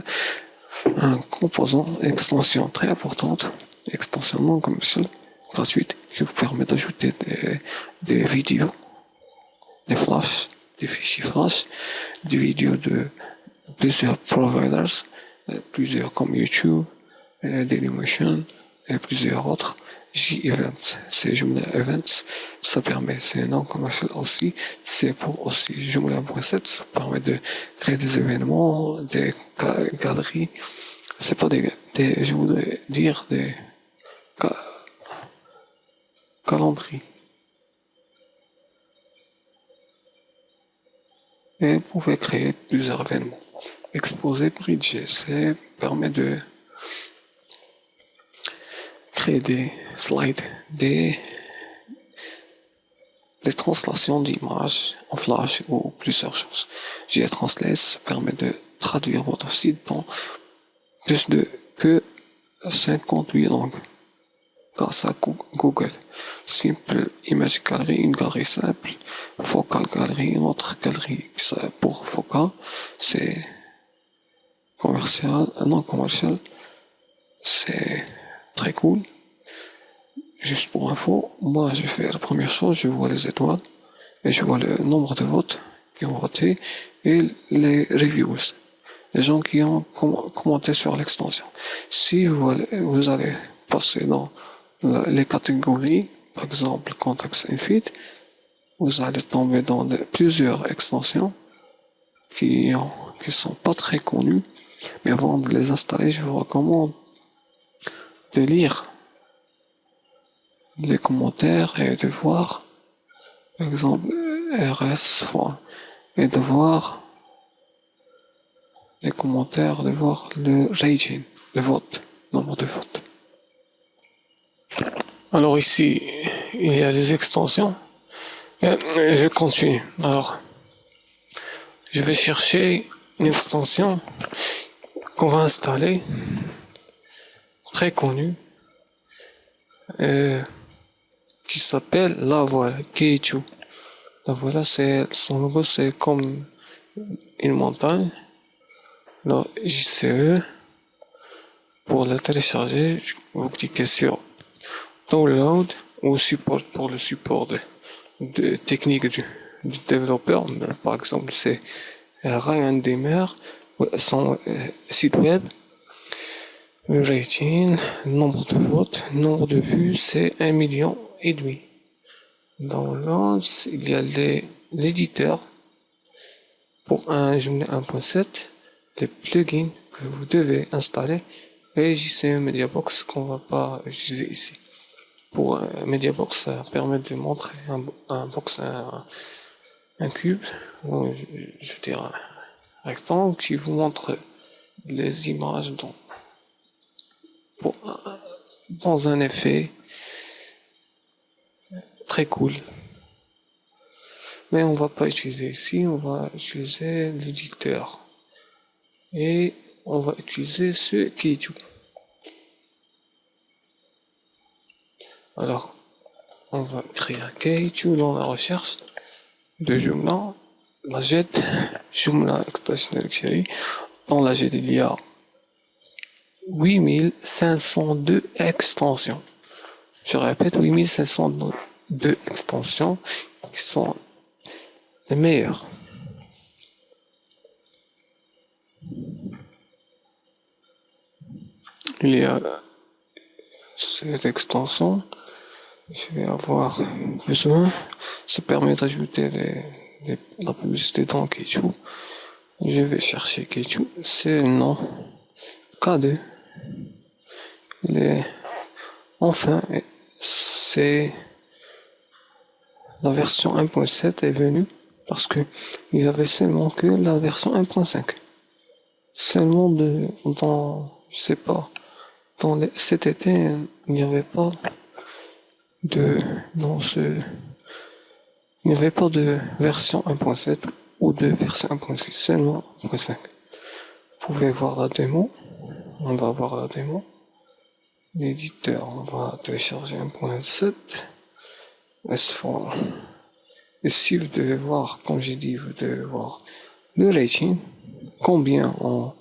un composant, extension très importante, extension non commerciale, gratuite, qui vous permet d'ajouter des vidéos, des flashs, des fichiers flash, des vidéos de plusieurs providers, plusieurs comme YouTube, Dailymotion et plusieurs autres. J-Events, c'est Joomla Events, ça permet, c'est non commercial aussi, c'est pour aussi Joomla Preset, ça permet de créer des événements, des galeries, c'est pas je voudrais dire des calendriers. Et vous pouvez créer plusieurs événements. Exposer Bridge, ça permet de créer des slides, des translations d'images en flash ou plusieurs choses. JTranslate permet de traduire votre site dans plus que 58 langues grâce à Google. Simple Image Gallery, une galerie simple. Focal Gallery, une autre galerie pour Focal. C'est commercial, non commercial. C'est très cool. Juste pour info, moi je fais la première chose, je vois les étoiles et je vois le nombre de votes qui ont voté et les reviews, les gens qui ont commenté sur l'extension. Si vous allez passer dans les catégories, par exemple Context Infit, vous allez tomber dans plusieurs extensions qui sont pas très connues, mais avant de les installer, je vous recommande de lire les commentaires et de voir, par exemple, RS, et de voir les commentaires, de voir le rating, le vote, nombre de votes. Alors ici, il y a les extensions. Et je continue. Alors, je vais chercher une extension qu'on va installer, très connue, qui s'appelle La Voile, Keichu. La Voile, son logo, c'est comme une montagne. Alors, JCE, pour la télécharger, vous cliquez sur download ou support pour le support de technique du développeur. Par exemple, c'est Ryan Demer, son site web, le rating, le nombre de votes, le nombre de vues, c'est 1,5 million. Downloads, il y a l'éditeur pour un Joomla 1.7, les plugins que vous devez installer et JCE Mediabox qu'on va pas utiliser ici. Pour Mediabox, ça permet de montrer un cube, ou je veux dire un rectangle qui vous montre les images dans un effet très cool. Mais on va pas utiliser ici, on va utiliser l'éditeur. Et on va utiliser ce Keytube. Alors, on va écrire Keytube dans la recherche de Joomla, la GED, Joomla Extension Directory. Dans la GED, il y a 8502 extensions. Je répète, 8502 extensions qui sont les meilleures. Il y a cette extension, je vais avoir besoin, ça permet d'ajouter la publicité dans Keytube. Je vais chercher Keytube, c'est le nom K2. Enfin, c'est la version 1.7 est venue parce que il y avait seulement que la version 1.5. Seulement je sais pas, cet été, il n'y avait pas il n'y avait pas de version 1.7 ou de version 1.6, seulement 1.5. Vous pouvez voir la démo, on va voir la démo. L'éditeur, on va télécharger 1.7, S4. Ici, vous devez voir, comme j'ai dit, vous devez voir le rating, combien ont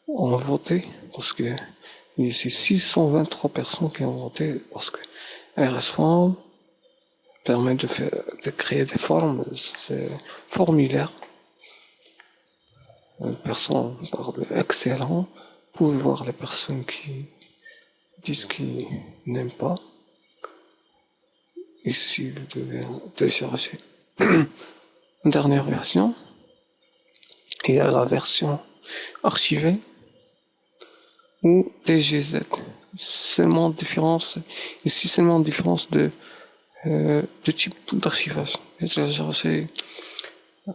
voté, parce que il y a ici 623 personnes qui ont voté, parce que RSForm permet de créer des formes, formulaires. Les personnes parlent excellent. Vous pouvez voir les personnes qui disent qu'ils n'aiment pas. Ici, vous devez télécharger une dernière version. Il y a la version archivée ou TGZ. Seulement différence, ici seulement différence de type d'archivage.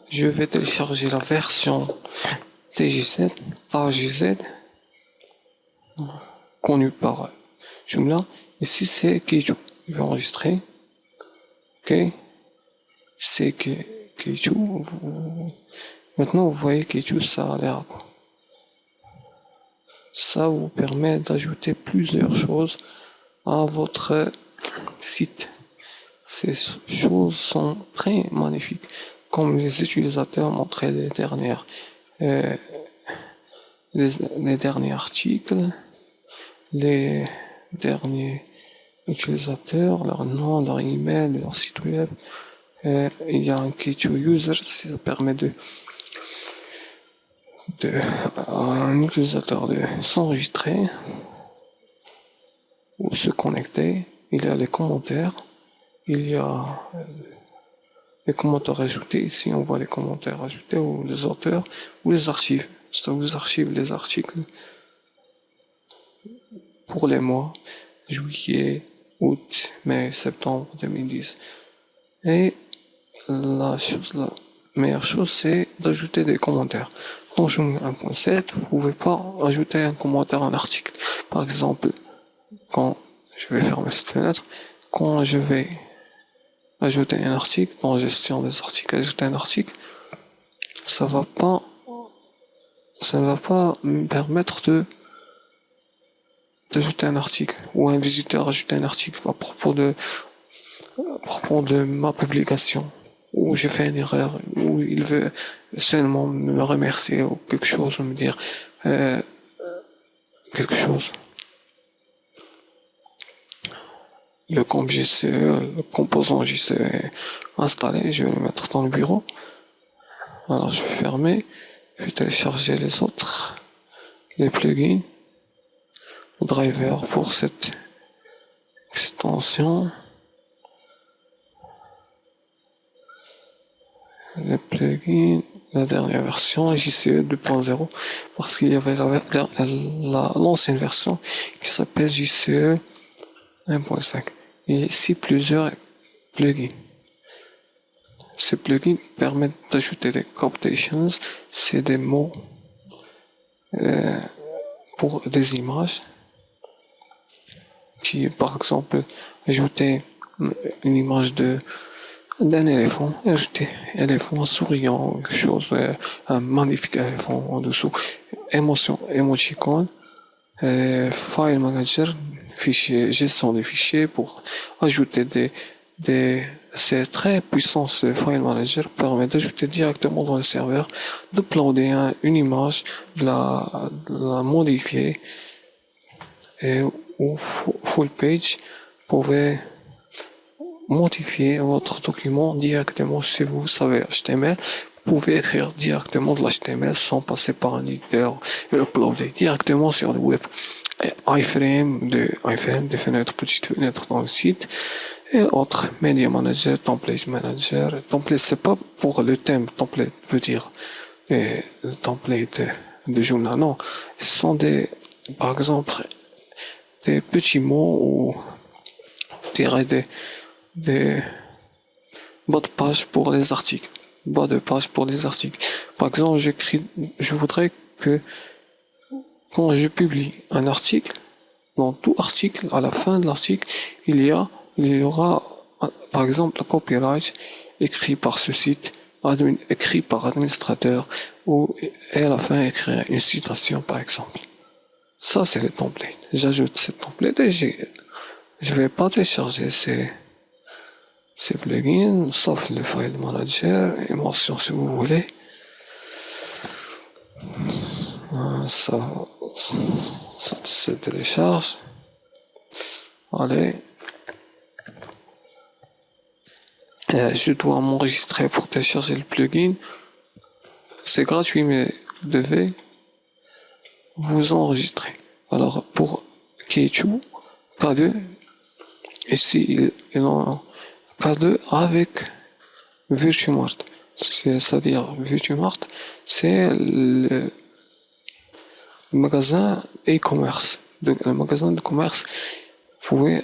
Je vais télécharger la version TGZ, AGZ, connue par Joomla. Ici c'est Keytube. Je vais enregistrer. Ok. C'est Keytube. Maintenant vous voyez Keytube, ça a l'air quoi. Ça vous permet d'ajouter plusieurs choses à votre site. Ces choses sont très magnifiques, comme les utilisateurs montraient les derniers articles, les derniers utilisateurs, leur nom, leur email, leur site web. Il y a un Keytube User, ça permet à un utilisateur de s'enregistrer ou se connecter. Il y a les commentaires, il y a les commentaires ajoutés. Ici, on voit les commentaires ajoutés ou les auteurs ou les archives. Ça vous archive les articles pour les mois juillet, août, mai, septembre 2010. Et la meilleure chose, c'est d'ajouter des commentaires. Dans Joomla 1.7, vous pouvez pas ajouter un commentaire à un article. Par exemple, quand je vais fermer cette fenêtre, quand je vais ajouter un article, dans gestion des articles, ajouter un article, ça ne va pas me permettre d'ajouter un article, ou un visiteur ajouter un article à propos de ma publication, où j'ai fait une erreur, où il veut seulement me remercier ou quelque chose, ou me dire quelque chose. le comp JCE, le composant JCE est installé, je vais le mettre dans le bureau. Alors je vais fermer, je vais télécharger les autres, les plugins, le driver pour cette extension, les plugins, la dernière version JCE 2.0 parce qu'il y avait l'ancienne version qui s'appelle JCE 1.5. Et ici plusieurs plugins. Ces plugins permettent d'ajouter des captations, c'est des mots pour des images. Qui, par exemple, ajouter une image d'un éléphant, ajouter éléphant souriant, quelque chose, un magnifique éléphant en dessous, émoticône, file manager, fichier, gestion des fichiers pour ajouter c'est très puissant ce file manager permet d'ajouter directement dans le serveur, d'uploader une image, de la modifier et ou full page, vous pouvez modifier votre document directement si vous savez HTML. Vous pouvez écrire directement de l'HTML sans passer par un éditeur et l'uploader directement sur le web. Et iframe, des fenêtres, petites fenêtres dans le site et autres, Media Manager, Template Manager. Template, c'est pas pour le thème, template veut dire le template de Joomla, non. Ce sont par exemple, des petits mots ou, je dirais des bas de page pour les articles. Bas de page pour les articles. Par exemple, je voudrais que quand je publie un article, dans tout article, à la fin de l'article, il y aura, par exemple, le copyright écrit par ce site, écrit par administrateur, et à la fin écrire une citation, par exemple. Ça, c'est le template. J'ajoute ce template et je vais pas télécharger ces plugins, sauf le file manager, émotion si vous voulez. Ça se télécharge. Allez. Je dois m'enregistrer pour télécharger le plugin. C'est gratuit, mais vous devez vous enregistrer. Alors, pour K2, K2, ici, il en K2 avec Virtumart. C'est-à-dire, Virtumart, c'est le magasin e-commerce. Le magasin de commerce, vous pouvez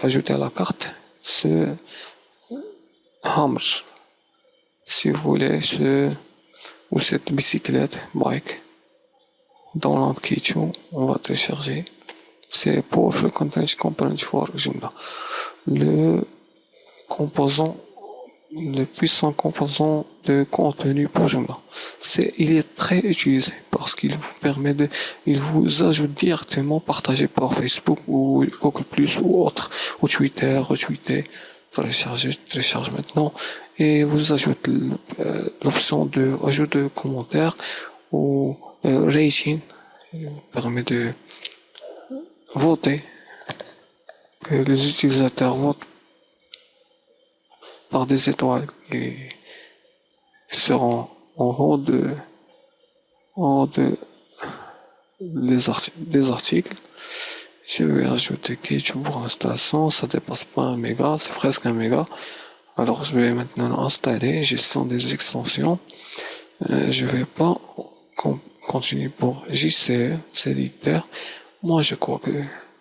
ajouter à la carte ce Hammer. Si vous voulez ou cette bicyclette, bike. Dans l'Anki2, on va télécharger. C'est Powerful Content Component for Joomla. Le puissant composant de contenu pour Joomla. Il est très utilisé parce qu'il vous permet il vous ajoute directement partagé par Facebook ou Google Plus ou autre, ou Twitter, retweeter, télécharge maintenant, et vous ajoute l'option de ajout de commentaires ou rating, permet de voter, que les utilisateurs votent par des étoiles qui seront en haut des articles. Je vais ajouter K2 pour l'installation, ça dépasse pas 1 méga, c'est presque 1 méga. Alors je vais maintenant installer gestion des extensions. Je vais pas continuer pour JCE, c'est l'éditeur. Moi je crois que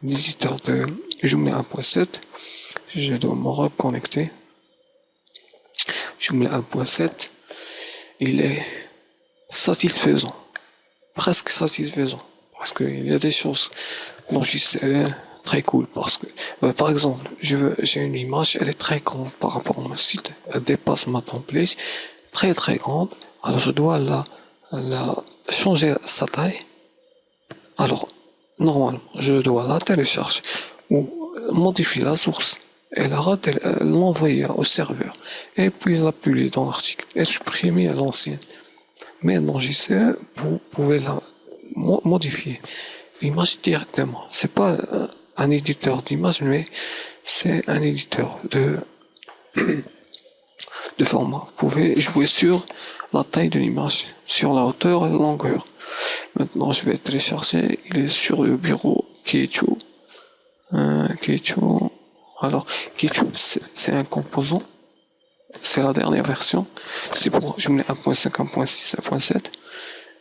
l'éditeur de Joomla 1.7, je dois me reconnecter. Joomla 1.7, il est satisfaisant, presque satisfaisant, parce qu'il y a des choses dont JCE très cool, parce que par exemple, j'ai une image, elle est très grande par rapport à mon site, elle dépasse ma template, très très grande, alors je dois la changer sa taille. Alors normalement je dois la télécharger ou modifier la source et l'envoyer au serveur et puis la publier dans l'article et supprimer l'ancienne. Mais dans JCE, vous pouvez la modifier l'image directement. C'est pas un éditeur d'image, mais c'est un éditeur de format. Vous pouvez jouer sur la taille de l'image, sur la hauteur et la longueur. Maintenant, je vais télécharger. Il est sur le bureau Keichu. Keichu. Alors, Keichu, c'est un composant. C'est la dernière version. C'est pour Joomla 1.5, 1.6, 1.7.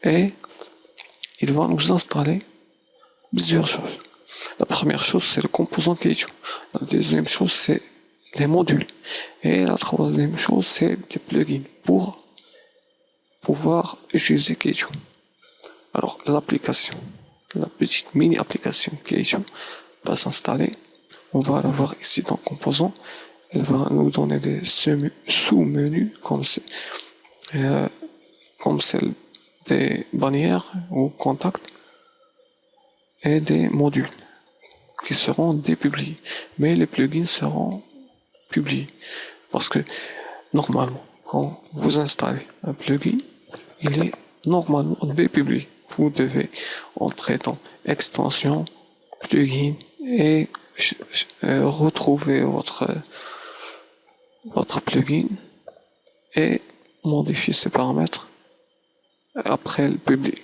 Et il va nous installer plusieurs choses. La première chose, c'est le composant Keichu. La deuxième chose, c'est les modules. Et la troisième chose, c'est les plugins pour pouvoir utiliser Keichu. Alors, l'application, la petite mini-application Keichu va s'installer. On va la voir ici dans composant. Elle va nous donner des sous-menus comme celle des bannières ou contacts et des modules qui seront dépubliés. Mais les plugins seront publiés parce que normalement, quand vous installez un plugin, il est normalement dépublié. Vous devez entrer dans extension, plugin et retrouver votre plugin et modifier ses paramètres après le publier.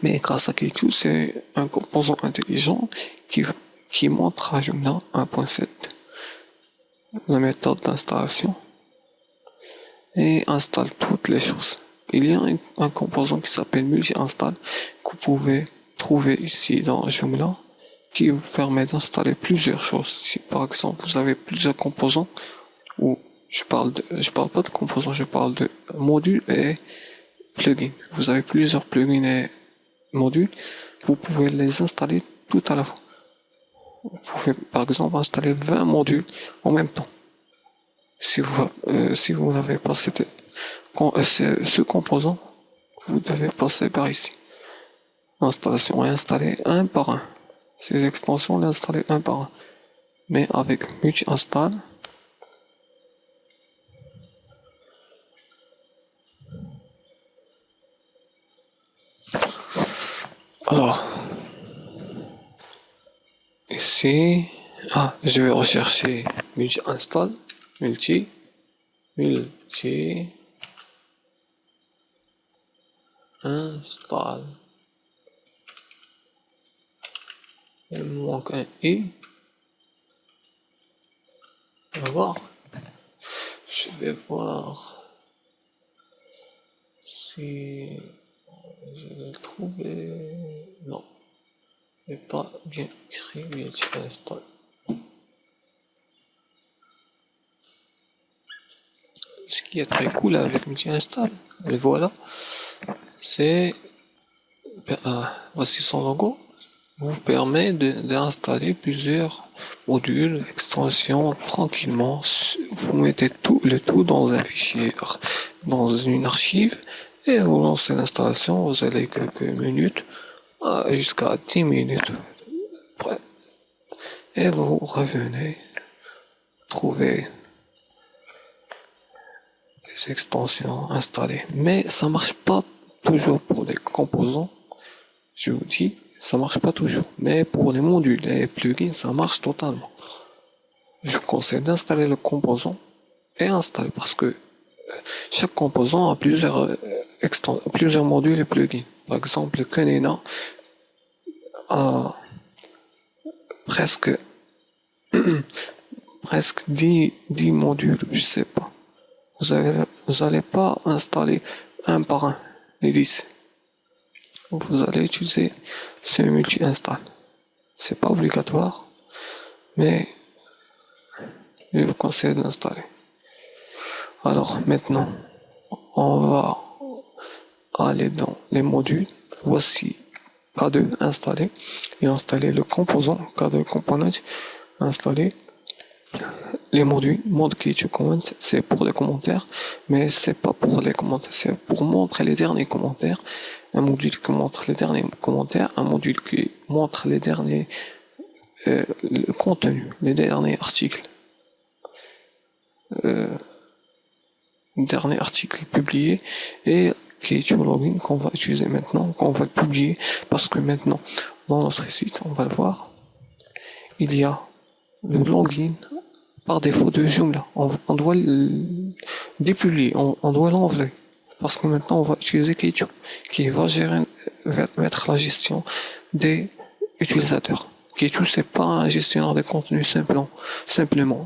Mais grâce à Keichu, c'est un composant intelligent qui montre à Joomla 1.7 la méthode d'installation et installe toutes les choses. Il y a un composant qui s'appelle multi-install que vous pouvez trouver ici dans Joomla qui vous permet d'installer plusieurs choses. Si par exemple vous avez plusieurs composants, ou je parle pas de composants, je parle de modules et plugins. Vous avez plusieurs plugins et modules, vous pouvez les installer tout à la fois. Vous pouvez par exemple installer 20 modules en même temps. Si vous n'avez pas ce composant, vous devez passer par ici. Installation et installer un par un. Ces extensions, les installer un par un. Mais avec multi-install, alors, ici, je vais rechercher multi-install, multi, install. Il me manque un i. On va voir. Je vais voir si je vais le trouver. Non. Il n'est pas bien écrit, multi-install. Ce qui est très cool avec multi-install, et voilà, c'est, voici son logo, vous permet d'installer plusieurs modules, extensions tranquillement. Vous mettez le tout dans un fichier, dans une archive, et vous lancez l'installation. Vous allez quelques minutes, jusqu'à 10 minutes, et vous revenez trouver les extensions installées. Mais ça marche pas toujours pour les composants. Je vous dis, ça marche pas toujours. Mais pour les modules et les plugins, ça marche totalement. Je vous conseille d'installer le composant et installer parce que chaque composant a plusieurs modules et plugins. Par exemple, le Kanena a presque 10 modules, je sais pas. Vous allez pas installer un par un les 10. Vous allez utiliser ce multi-install. C'est pas obligatoire, mais je vous conseille de l'installer. Alors maintenant, on va aller dans les modules. Voici K2 installé et installer le composant K2 Component, installer les modules. Mode Keichu Comment, c'est pour les commentaires, mais c'est pas pour les commentaires, c'est pour montrer les derniers commentaires. Un module qui montre les derniers commentaires, un module qui montre les derniers le contenu, les derniers articles. Dernier article publié et Keichu Login qu'on va utiliser maintenant, qu'on va publier parce que maintenant dans notre site, on va le voir, il y a le login par défaut de Joomla. On doit le dépublier, on doit l'enlever. Parce que maintenant, on va utiliser Keito, qui va mettre la gestion des utilisateurs. Keito, c'est pas un gestionnaire de contenu simplement,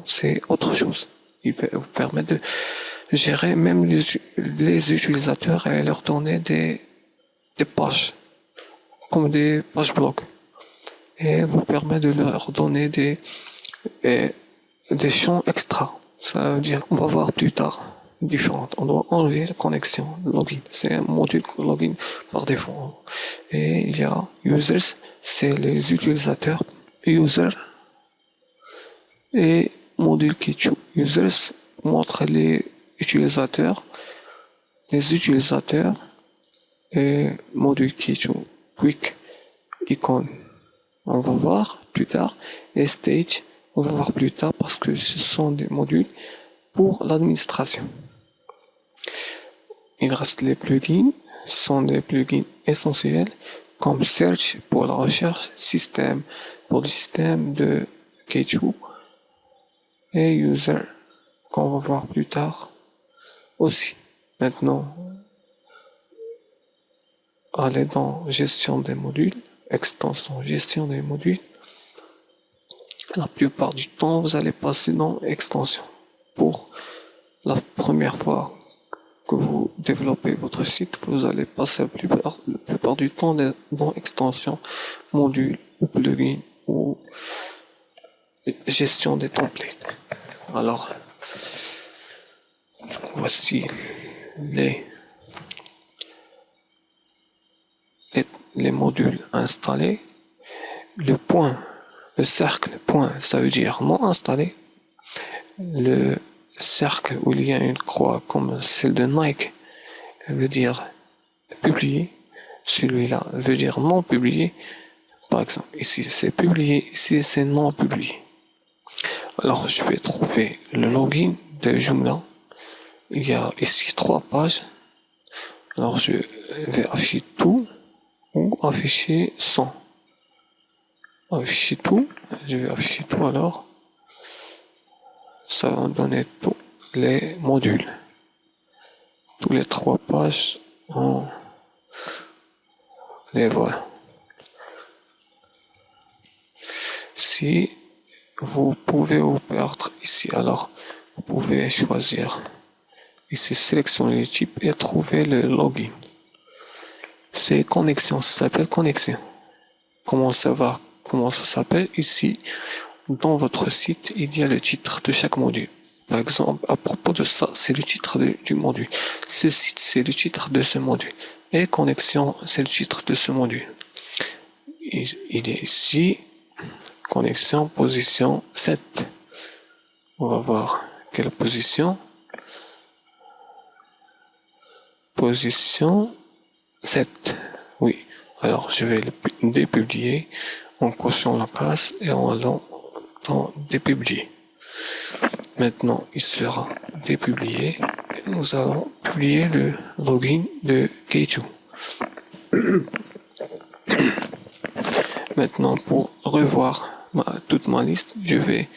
c'est autre chose. Il peut vous permettre de gérer même les utilisateurs et leur donner des pages, comme des pages blog. Et vous permet de leur donner des champs extra. Ça veut dire, on va voir plus tard, différentes. On doit enlever la connexion, login. C'est un module login par défaut. Et il y a users, c'est les utilisateurs. User et module Keito. Users montre les utilisateurs et module Keito. Quick icon. On va voir plus tard. Et stage, on va voir plus tard parce que ce sont des modules pour l'administration. Il reste les plugins. Ce sont des plugins essentiels comme Search pour la recherche, System pour le système de Keito et User qu'on va voir plus tard aussi. Maintenant, aller dans gestion des modules, extension gestion des modules. La plupart du temps, vous allez passer dans extension. Pour la première fois que vous développez votre site, vous allez passer la plupart du temps dans extension, module ou plugin ou gestion des templates. Alors, voici les modules installés. Le cercle point, ça veut dire non installé. Le cercle où il y a une croix comme celle de Nike veut dire publié. Celui-là veut dire non publié. Par exemple, ici c'est publié, ici c'est non publié. Alors je vais trouver le login de Joomla. Il y a ici 3 pages. Alors je vais afficher tout ou afficher 100. Afficher tout. Je vais afficher tout alors. Ça va donner tous les modules. Tous les 3 pages. Les voilà. Si vous pouvez vous perdre ici, alors vous pouvez choisir ici, sélectionner le type et trouver le login. C'est connexion, ça s'appelle connexion. Comment ça s'appelle? Ici, dans votre site, il y a le titre de chaque module. Par exemple, à propos de ça, c'est le titre du module. Ce site, c'est le titre de ce module. Et connexion, c'est le titre de ce module. Il est ici, connexion, position 7. On va voir quelle position. Position 7. Oui. Alors, je vais le dépublier en cochant la case et en allant dans dépublier. Maintenant, il sera dépublié et nous allons publier le login de Keito. Maintenant, pour revoir toute ma liste, je vais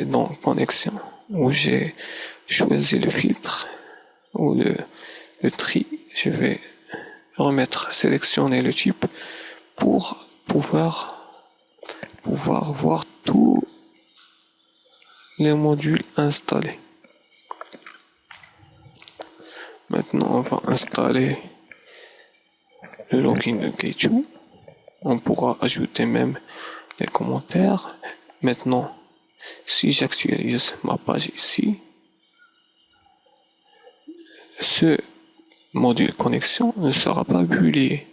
dans connexion où j'ai choisi le filtre ou le tri. Je vais sélectionner le type pour pouvoir voir tous les modules installés. Maintenant, on va installer le login de Keito. On pourra ajouter même les commentaires. Maintenant, si j'actualise ma page ici, ce module connexion ne sera pas publié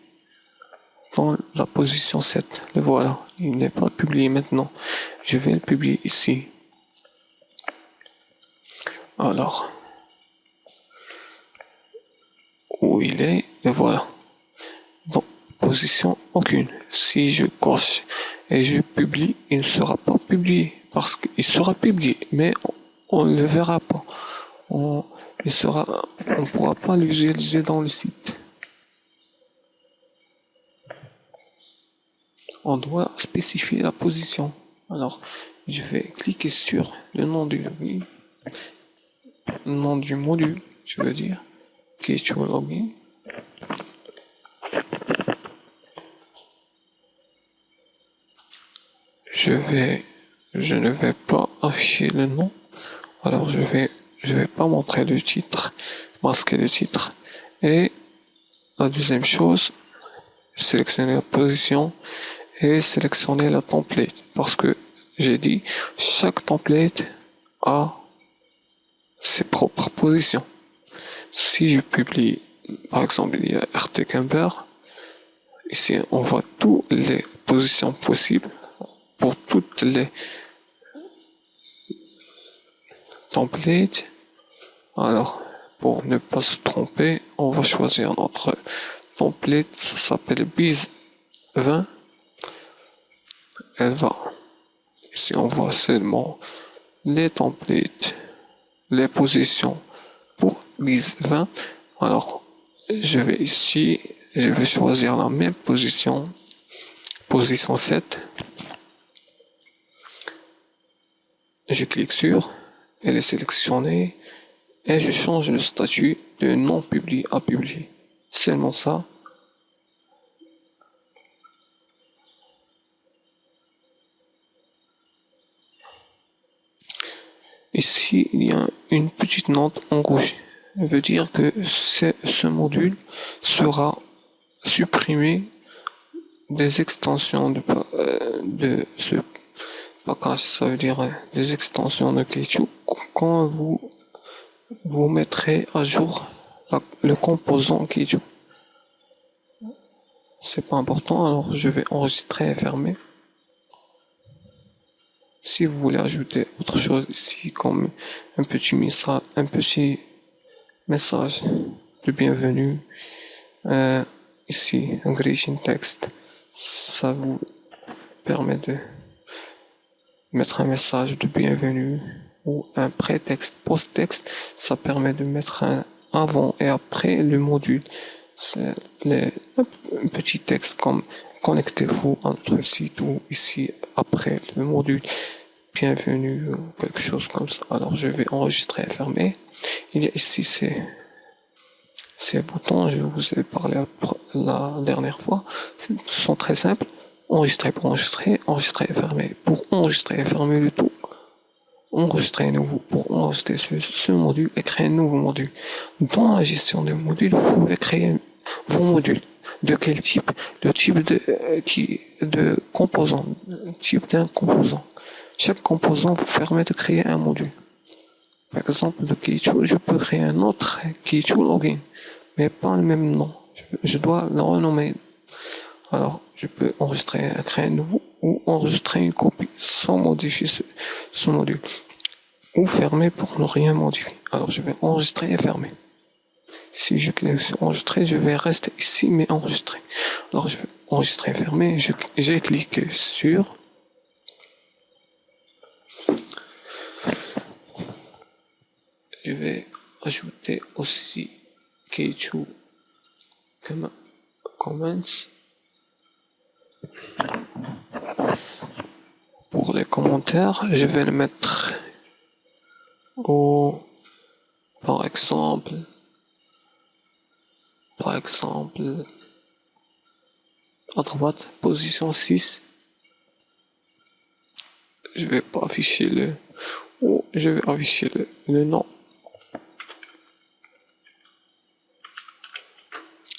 dans la position 7. Le voilà, il n'est pas publié maintenant. Je vais le publier ici. Alors, où il est, le voilà. Dans position aucune. Si je coche et je publie, il ne sera pas publié. Parce qu'il sera publié, mais on ne le verra pas. On ne pourra pas l'utiliser dans le site. on doit spécifier la position. Alors, je vais cliquer sur le nom du login, le nom du module, je veux dire, Keytool Login. Je ne vais pas afficher le nom. Alors, je vais pas montrer le titre, masquer le titre. Et la deuxième chose, sélectionner la position et sélectionner la template parce que j'ai dit chaque template a ses propres positions. Si je publie, par exemple, il y a RT Camber, ici on voit toutes les positions possibles pour toutes les templates. Alors, pour ne pas se tromper, on va choisir notre template, ça s'appelle Biz 20. Elle va. Ici, on voit seulement les templates, les positions pour Biz 20. Alors, je vais ici, je vais choisir la même position, position 7. Je clique sur, elle est sélectionnée et je change le statut de non publié à publié. Seulement ça. Ici, il y a une petite note en rouge. Ça veut dire que ce module sera supprimé des extensions de ce package. Ça veut dire des extensions de Keytool quand vous mettrez à jour le composant Keytool. C'est pas important, alors je vais enregistrer et fermer. Si vous voulez ajouter autre chose ici, comme un petit message de bienvenue, ici un greeting text, ça vous permet de mettre un message de bienvenue ou un pré-texte, post-texte, ça permet de mettre un avant et après le module. C'est un petit texte comme connectez-vous à notre site ou ici après le module bienvenue ou quelque chose comme ça. Alors je vais enregistrer et fermer. Il y a ici ces boutons, je vous ai parlé la dernière fois, ils sont très simples. Enregistrer pour enregistrer, enregistrer et fermer. Pour enregistrer et fermer le tout, enregistrer un nouveau pour enregistrer ce module et créer un nouveau module. Dans la gestion de modules, vous pouvez créer vos modules. De quel type? Le type de composant, type d'un composant. Chaque composant vous permet de créer un module. Par exemple, le Keytool, je peux créer un autre Keytool Login, mais pas le même nom. Je dois le renommer. Alors, je peux enregistrer, créer un nouveau ou enregistrer une copie sans modifier ce module. Ou fermer pour ne rien modifier. Alors, je vais enregistrer et fermer. Si je clique sur enregistrer, je vais rester ici, mais enregistrer. Alors, je vais enregistrer et fermer. J'ai cliqué sur. Je vais ajouter aussi Keytool Comments. Pour les commentaires, je vais le mettre par exemple, à droite, position 6. Je vais pas afficher je vais afficher le nom.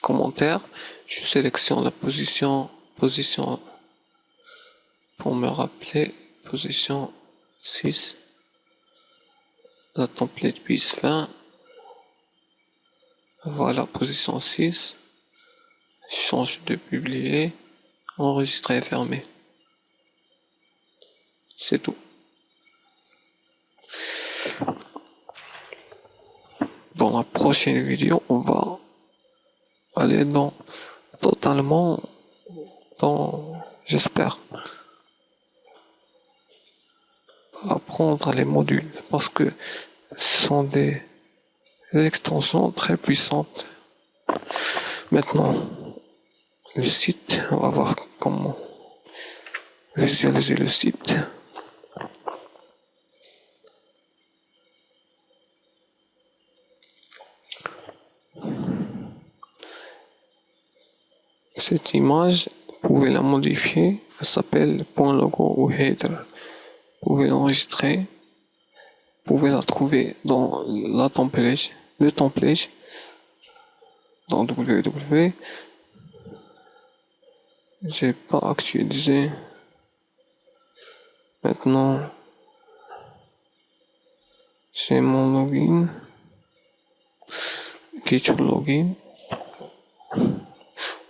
Commentaire, je sélectionne la position pour me rappeler, position 6, la template bis 20, voilà, position 6, change de publier, enregistrer et fermer. C'est tout. Dans la prochaine vidéo, on va aller j'espère, apprendre les modules parce que ce sont des extensions très puissantes. Maintenant, le site, on va voir comment visualiser le site. Cette image, vous pouvez la modifier, elle s'appelle point logo ou header. Vous pouvez l'enregistrer, vous pouvez la trouver dans le template, dans www. J'ai pas actualisé. Maintenant, j'ai mon login, Ketu login,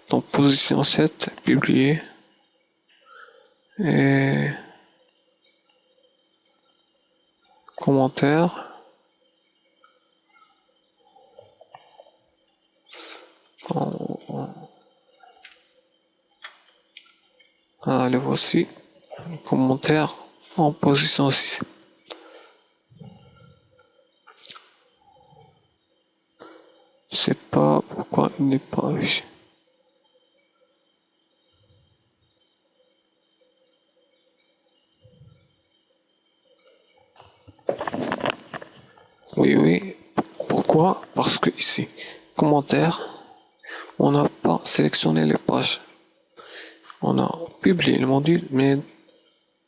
dans position 7, publié, et commentaire. Ah, le voici, commentaire en position 6. Je sais pas pourquoi il n'est pas affiché. Oui. Pourquoi? Parce que ici, commentaire, on n'a pas sélectionné les pages. On a publié le module, mais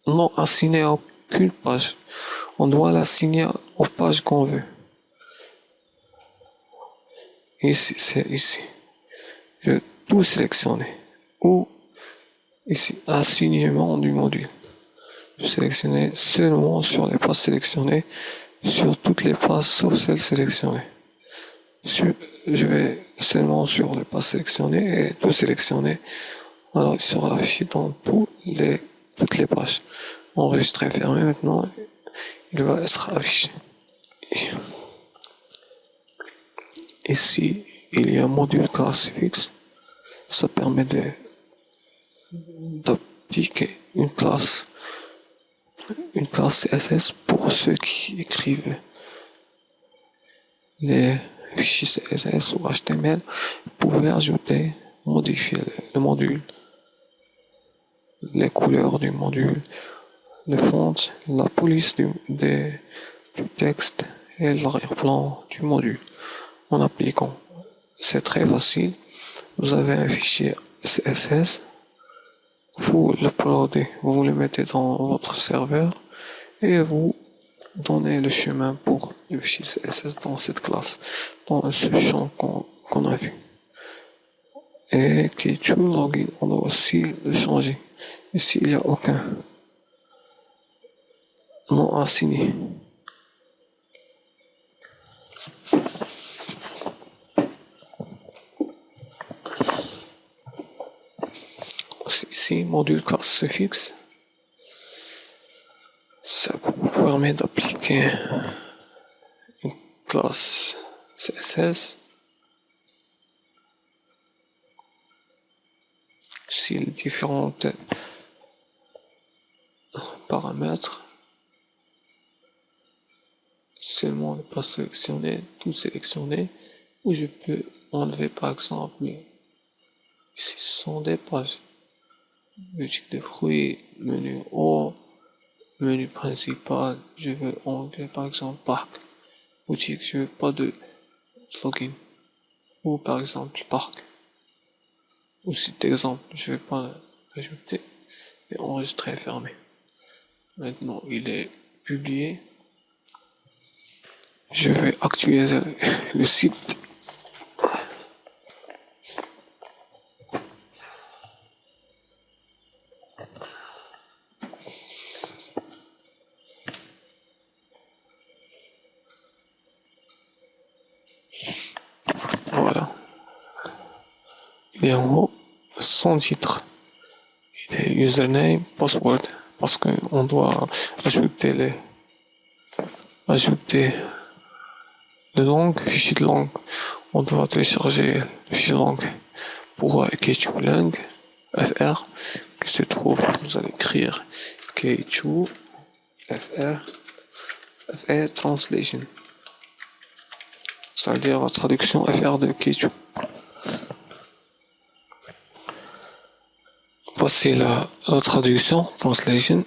non assigné à aucune page. On doit l'assigner aux pages qu'on veut. Ici, c'est ici. Je vais tout sélectionner. Ou ici, assignement du module. Je sélectionner seulement sur les pages sélectionnées, sur toutes les pages sauf celles sélectionnées. Je vais seulement sur les pages sélectionnées et tout sélectionner. Alors il sera affiché dans toutes les pages. Enregistré, fermé maintenant. Il va être affiché. Ici, il y a un module classe fixe. Ça permet d'appliquer une classe CSS pour ceux qui écrivent les fichiers CSS ou HTML. Vous pouvez ajouter, modifier le module, les couleurs du module, le font, la police du texte et l'arrière-plan du module en appliquant. C'est très facile. Vous avez un fichier CSS, vous l'uploadez, vous le mettez dans votre serveur et vous donnez le chemin pour le fichier CSS dans cette classe, dans ce champ qu'on a vu. Et Ketu login, on doit aussi le changer. Ici, il n'y a aucun nom assigné. Ici, module classe suffixe. Ça vous permet d'appliquer une classe CSS. Ici, les différents paramètres. Seulement ne pas sélectionner, tout sélectionner. Ou je peux enlever par exemple, ici ce sont des pages. Boutique de fruits, menu haut, menu principal, je veux enlever par exemple parc. Boutique, je veux pas de login. Ou par exemple parc. Ou cet exemple, je vais pas l'ajouter et enregistrer fermé. Maintenant, il est publié. Je vais actualiser le site. Voilà. Il est en haut, sans titre. Il est username, password, parce qu'on doit ajouter les langues, fichier de langue. On doit télécharger le fichier de langue pour Ketu Lang FR qui se trouve, vous allez écrire Ketu FR Translation. Ça veut dire la traduction FR de Ketu. passer la traduction, translation.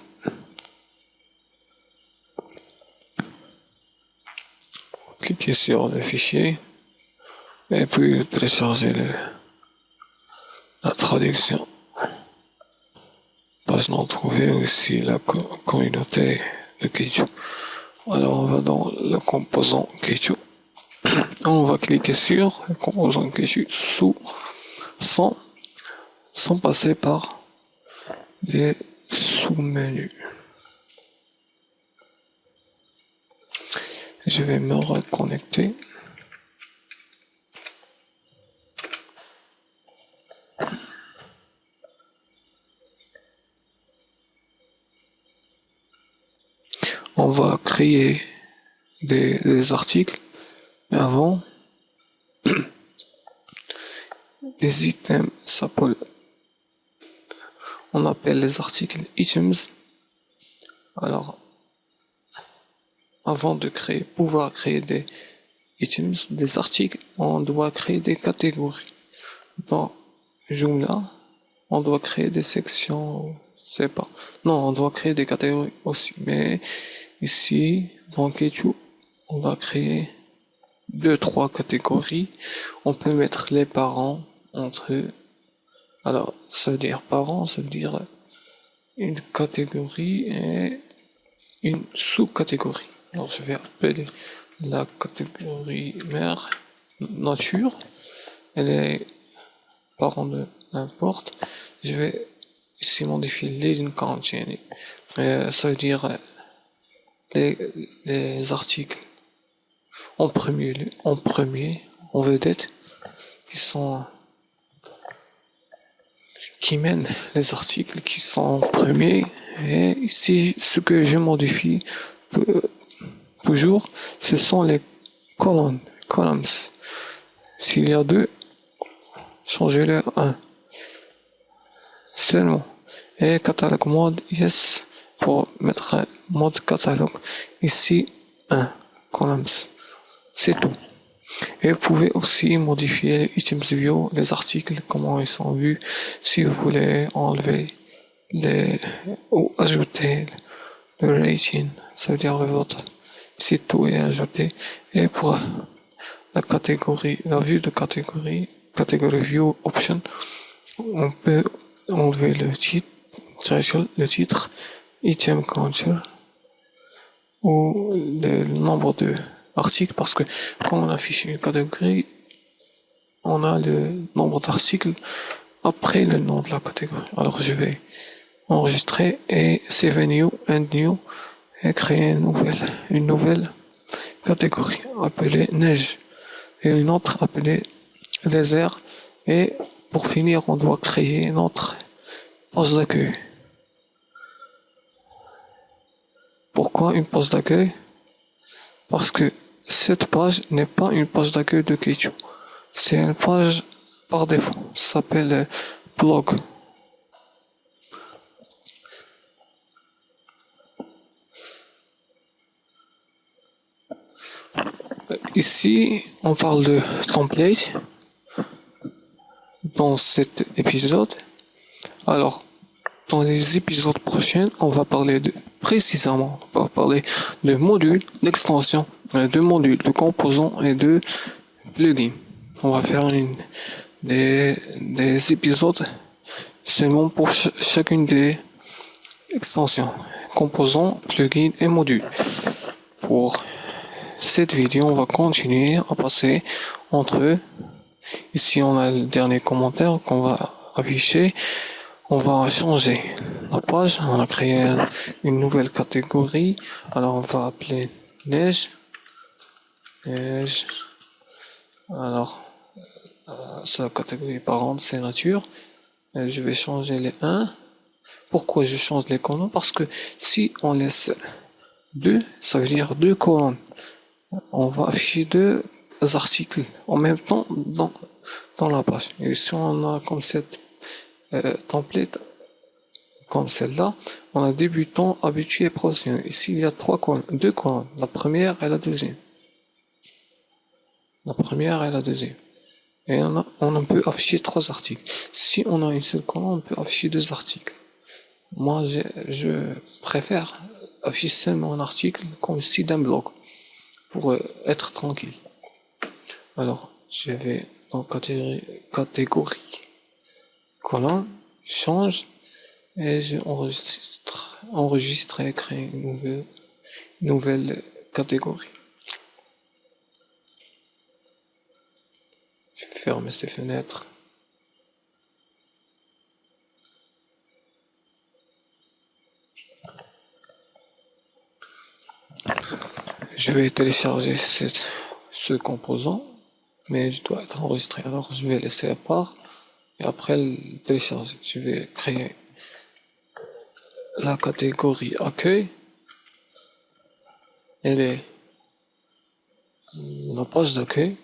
Cliquez sur le fichier et puis télécharger la traduction. Page non trouvée aussi la communauté de Keiju. Alors on va dans le composant Keiju. On va cliquer sur le composant Keiju sans passer par les sous-menus. Je vais me reconnecter. On va créer des articles, mais avant, les items s'appellent, on appelle les articles items. Alors, avant de pouvoir créer des items, des articles, on doit créer des catégories. Dans Joomla, on doit créer des sections, je sais pas. Non, on doit créer des catégories aussi, mais ici, dans Keiju, on va créer 2-3 catégories. On peut mettre les parents entre eux. Alors, ça veut dire parents, ça veut dire une catégorie et une sous-catégorie. Alors, je vais appeler la catégorie mère nature. Elle est parent de n'importe. Je vais ici modifier les contenus. Ça veut dire les articles en premier, en vedette, qui mènent les articles qui sont en premier. Et ici, ce que je modifie toujours, ce sont les colonnes. S'il y a 2, changez-le à 1 seulement. Et catalogue mode yes pour mettre un mode catalogue. Ici 1 columns. C'est tout. Et vous pouvez aussi modifier les items view, les articles, comment ils sont vus, si vous voulez enlever ou ajouter le rating, ça veut dire le vote. Si tout est ajouté. Et pour la catégorie, la vue de catégorie view option, on peut enlever le titre, item counter, ou le nombre de articles, parce que quand on affiche une catégorie, on a le nombre d'articles après le nom de la catégorie. Alors je vais enregistrer et save new and new et créer une nouvelle catégorie appelée neige et une autre appelée désert. Et pour finir, on doit créer notre page d'accueil. Pourquoi une page d'accueil? Parce que cette page n'est pas une page d'accueil de Keiju. C'est une page par défaut. Ça s'appelle blog. Ici, on parle de template dans cet épisode. Alors, dans les épisodes prochains, on va parler précisément, on va parler de modules, d'extensions, de modules, de composants et de plugins. On va faire des épisodes seulement pour chacune des extensions, composants, plugins et modules. Pour cette vidéo, on va continuer à passer entre eux. Ici, on a le dernier commentaire qu'on va afficher. On va changer la page. On a créé une nouvelle catégorie. Alors, on va appeler neige. Alors, sa catégorie parente, c'est nature. Et je vais changer les 1. Pourquoi je change les colonnes? Parce que si on laisse 2, ça veut dire 2 colonnes. On va afficher 2 articles en même temps dans la page. Et si on a comme cette template, comme celle-là, on a débutant, habitué, professionnel. Ici, il y a 3 colonnes, 2 colonnes. La première et la deuxième. Et on peut afficher 3 articles. Si on a une seule colonne, on peut afficher 2 articles. Moi, je préfère afficher seulement un article comme si d'un blog pour être tranquille. Alors, je vais dans catégorie colonne, change et je enregistre et créer une nouvelle catégorie. Je vais fermer ces fenêtres. Je vais télécharger ce composant, mais il doit être enregistré. Alors je vais laisser à part et après le télécharger. Je vais créer la catégorie accueil. Elle est la page d'accueil.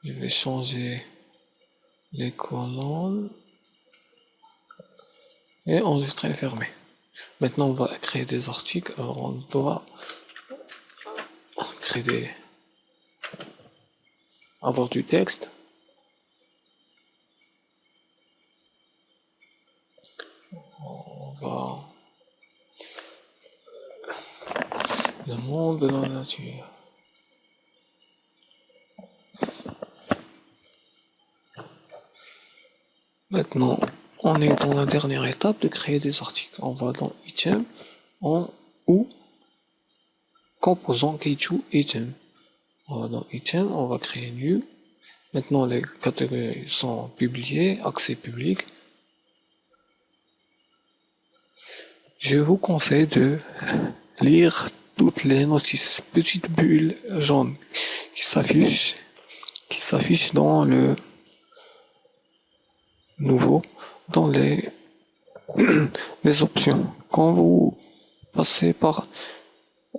Je vais changer les colonnes et enregistrer et fermer. Maintenant on va créer des articles. Alors on doit créer avoir du texte. On va le monde de la nature. Maintenant, on est dans la dernière étape de créer des articles. On va dans item ou composant K2 item. On va dans item, on va créer new. Maintenant, les catégories sont publiées, accès public. Je vous conseille de lire toutes les notices, petites bulles jaunes qui s'affichent dans le nouveau, dans les options. Quand vous passez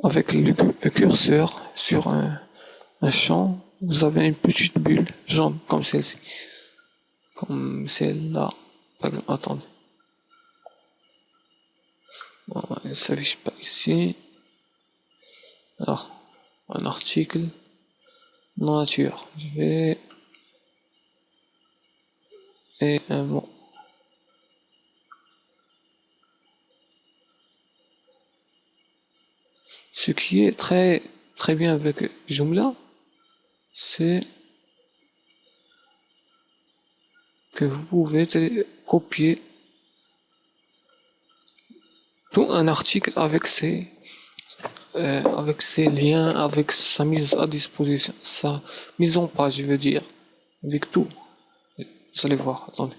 avec le curseur sur un champ, vous avez une petite bulle jaune comme celle-ci. Comme celle-là. Attendez. Voilà, elle ne s'affiche pas ici. Alors, un article nature. Je vais et un mot. Ce qui est très très bien avec Joomla, c'est que vous pouvez copier tout un article avec ses liens, avec sa mise à disposition, sa mise en page, je veux dire, avec tout. Vous allez voir, attendez.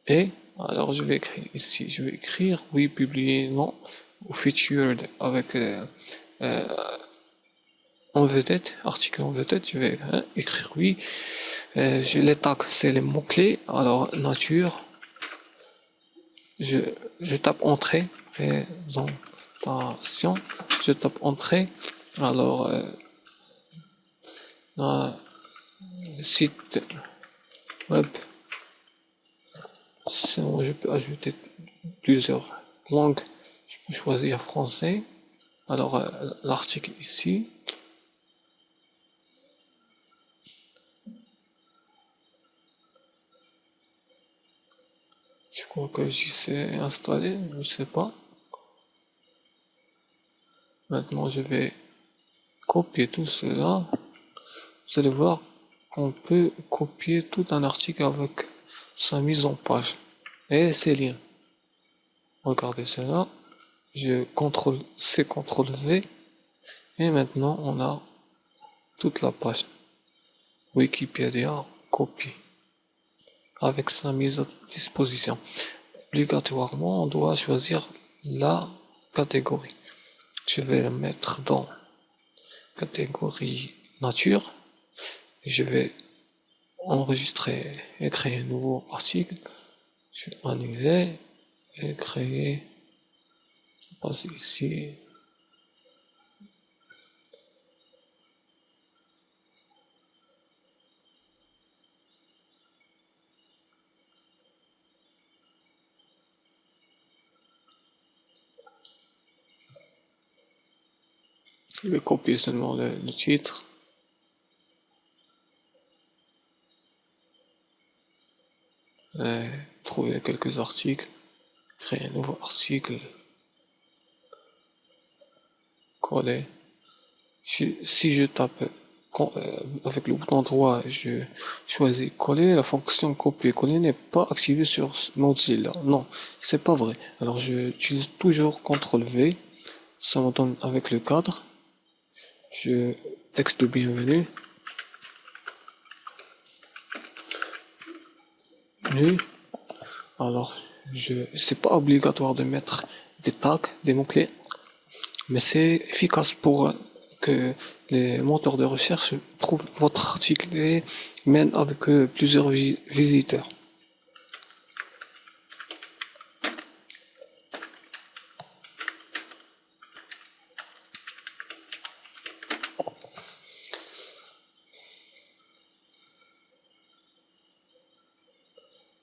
Et alors je vais écrire ici, je vais écrire oui, publier, non, ou featured avec en vedette, article en vedette, je vais écrire oui. J'ai les tags, c'est les mots-clés. Alors nature, je tape entrée, présentation, je tape entrée. Alors le site web, je peux ajouter plusieurs langues. Je peux choisir français. Alors l'article ici. Je crois que j'y sais installer, je sais pas. Maintenant je vais copier tout cela. Vous allez voir qu'on peut copier tout un article avec sa mise en page et ses liens. Regardez cela. Je contrôle C, CTRL V et maintenant on a toute la page Wikipédia copiée avec sa mise à disposition. Obligatoirement, on doit choisir la catégorie. Je vais la mettre dans catégorie nature. Je vais enregistrer et créer un nouveau article. Je vais annuler et créer. Passer ici. Je vais copier seulement le titre. trouver quelques articles, créer un nouveau article, coller. Si je tape avec le bouton droit, je choisis coller, la fonction copier-coller n'est pas activée sur Mozilla. Non, c'est pas vrai. Alors j'utilise toujours CTRL V, ça me donne avec le cadre. Je texte de bienvenue. Alors, c'est pas obligatoire de mettre des tags, des mots-clés, mais c'est efficace pour que les moteurs de recherche trouvent votre article et mènent avec plusieurs visiteurs.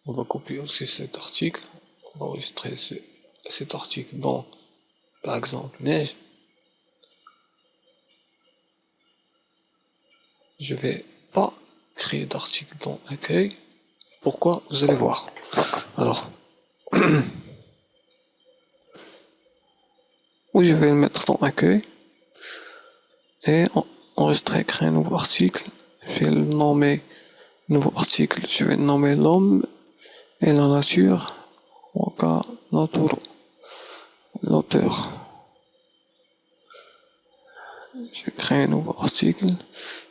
On va copier aussi cet article, on va enregistrer cet article dans, par exemple, neige. Je vais pas créer d'article dans accueil. Pourquoi? Vous allez voir. Alors, où je vais le mettre dans accueil et enregistrer, créer un nouveau article. Je vais le nommer nouveau article. Je vais nommer l'homme et la nature. Waka Naturo. L'auteur. Je crée un nouveau article.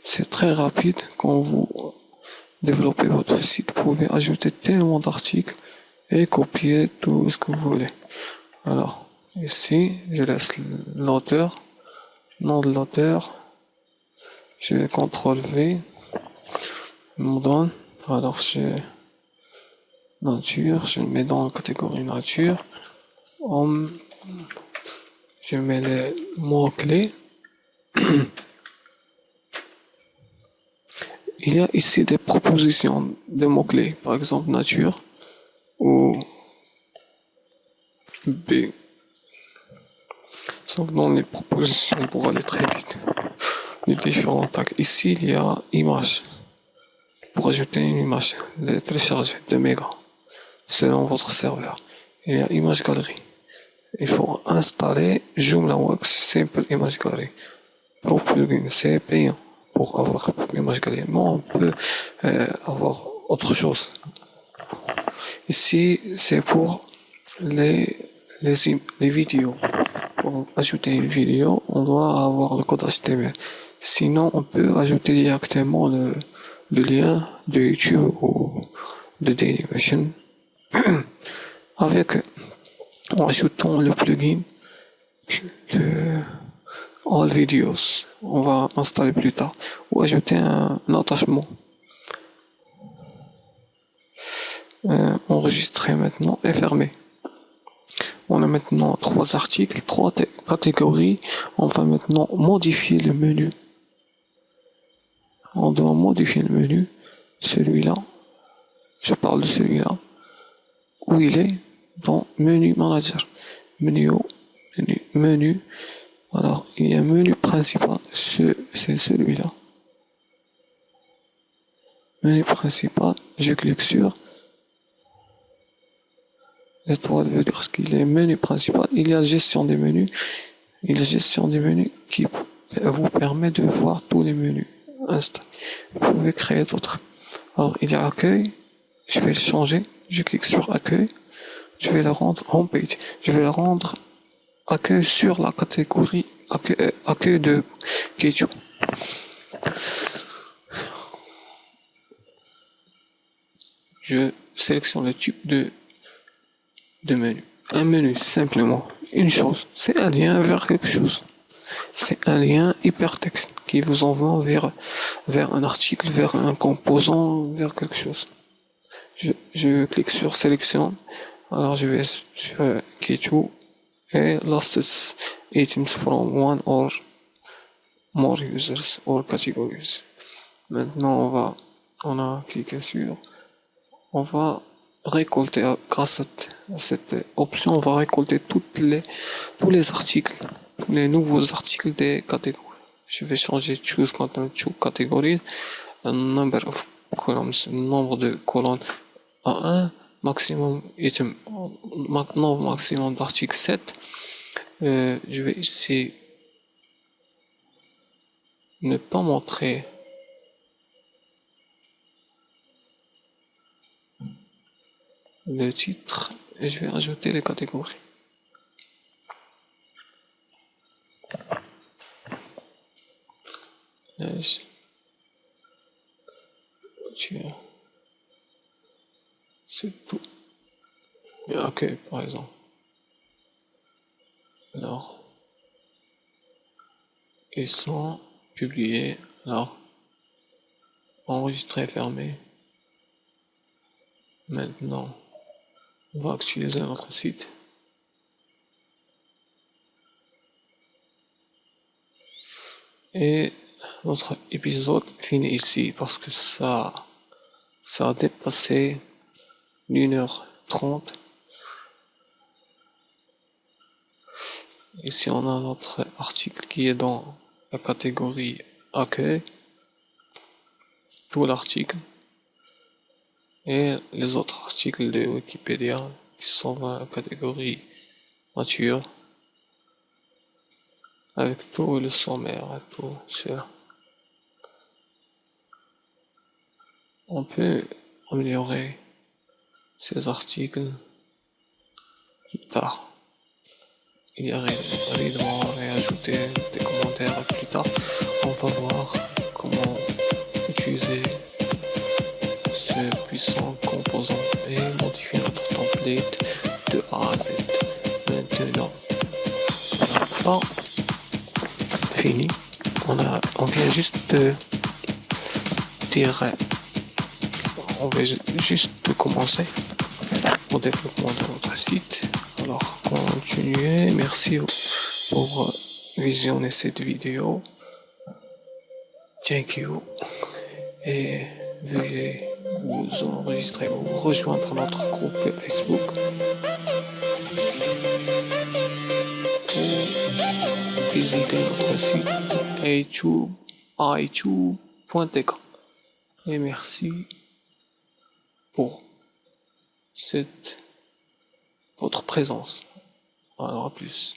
C'est très rapide. Quand vous développez votre site, vous pouvez ajouter tellement d'articles et copier tout ce que vous voulez. Alors, ici, je laisse l'auteur, nom de l'auteur. Je vais CTRL V. Il me donne. Alors, nature. Je le mets dans la catégorie nature. Homme. Je mets les mots-clés. Il y a ici des propositions de mots-clés, par exemple nature ou B. Ça vous donne les propositions pour aller très vite. Les différents tags. Ici, il y a image. Pour ajouter une image, les télécharger 2 mégas selon votre serveur. Il y a image galerie. Il faut installer Joomla Works Simple Image Gallery. Pour plugin, c'est payant pour avoir Image Gallery. Mais on peut avoir autre chose. Ici, c'est pour les vidéos. Pour ajouter une vidéo, on doit avoir le code HTML. Sinon, on peut ajouter directement le lien de YouTube ou de Dailymotion en ajoutant le plugin le All Videos. On va installer plus tard ou ajouter un attachement. Enregistrer maintenant et fermer. On a maintenant 3 articles, 3 catégories. On va maintenant modifier le menu. On doit modifier le menu. Celui-là. Je parle de celui-là. Où il est dans menu manager. Menu. Alors, il y a un menu principal. C'est celui-là. Menu principal. Je clique sur l'étoile veut dire ce qu'il est menu principal. Il y a gestion des menus. Il y a gestion des menus qui vous permet de voir tous les menus. Vous pouvez créer d'autres. Alors, il y a accueil. Je vais le changer. Je clique sur accueil. Je vais le rendre homepage. Je vais le rendre accueil sur la catégorie accueil de Ketu. Je sélectionne le type de menu. Un menu, simplement. Une chose. C'est un lien vers quelque chose. C'est un lien hypertexte qui vous envoie vers un article, vers un composant, vers quelque chose. Je clique sur sélection. Alors je vais sur Ketu et last items from one or more users or categories. Maintenant on a cliqué sur, on va récolter grâce à cette option, on va récolter tous les articles, tous les nouveaux articles des catégories. Je vais changer choose content to categories, number of columns, nombre de colonnes A1, maximum item, maintenant maximum d'article 7. Je vais essayer de ne pas montrer le titre et je vais ajouter les catégories. Tiens, c'est tout. Ok, par exemple. Alors, ils sont publiés. Alors, enregistrer, fermer. Maintenant, on va actualiser notre site. Et notre épisode finit ici parce que ça a dépassé 1h30. Ici, on a notre article qui est dans la catégorie accueil, tout l'article, et les autres articles de Wikipédia qui sont dans la catégorie nature, avec tout le sommaire et tout ça. On peut améliorer ces articles plus tard. Il y a rapidement réajouter des commentaires plus tard. On va voir comment utiliser ce puissant composant et modifier notre template de A à Z. Maintenant, pas fini. On vient juste de dire, on vient juste de commencer au développement de notre site. Alors, continuez. Merci pour visionner cette vidéo. Thank you. Et veuillez vous enregistrer ou rejoindre notre groupe Facebook ou visiter notre site itube.tk. Et merci pour votre présence. Alors à plus.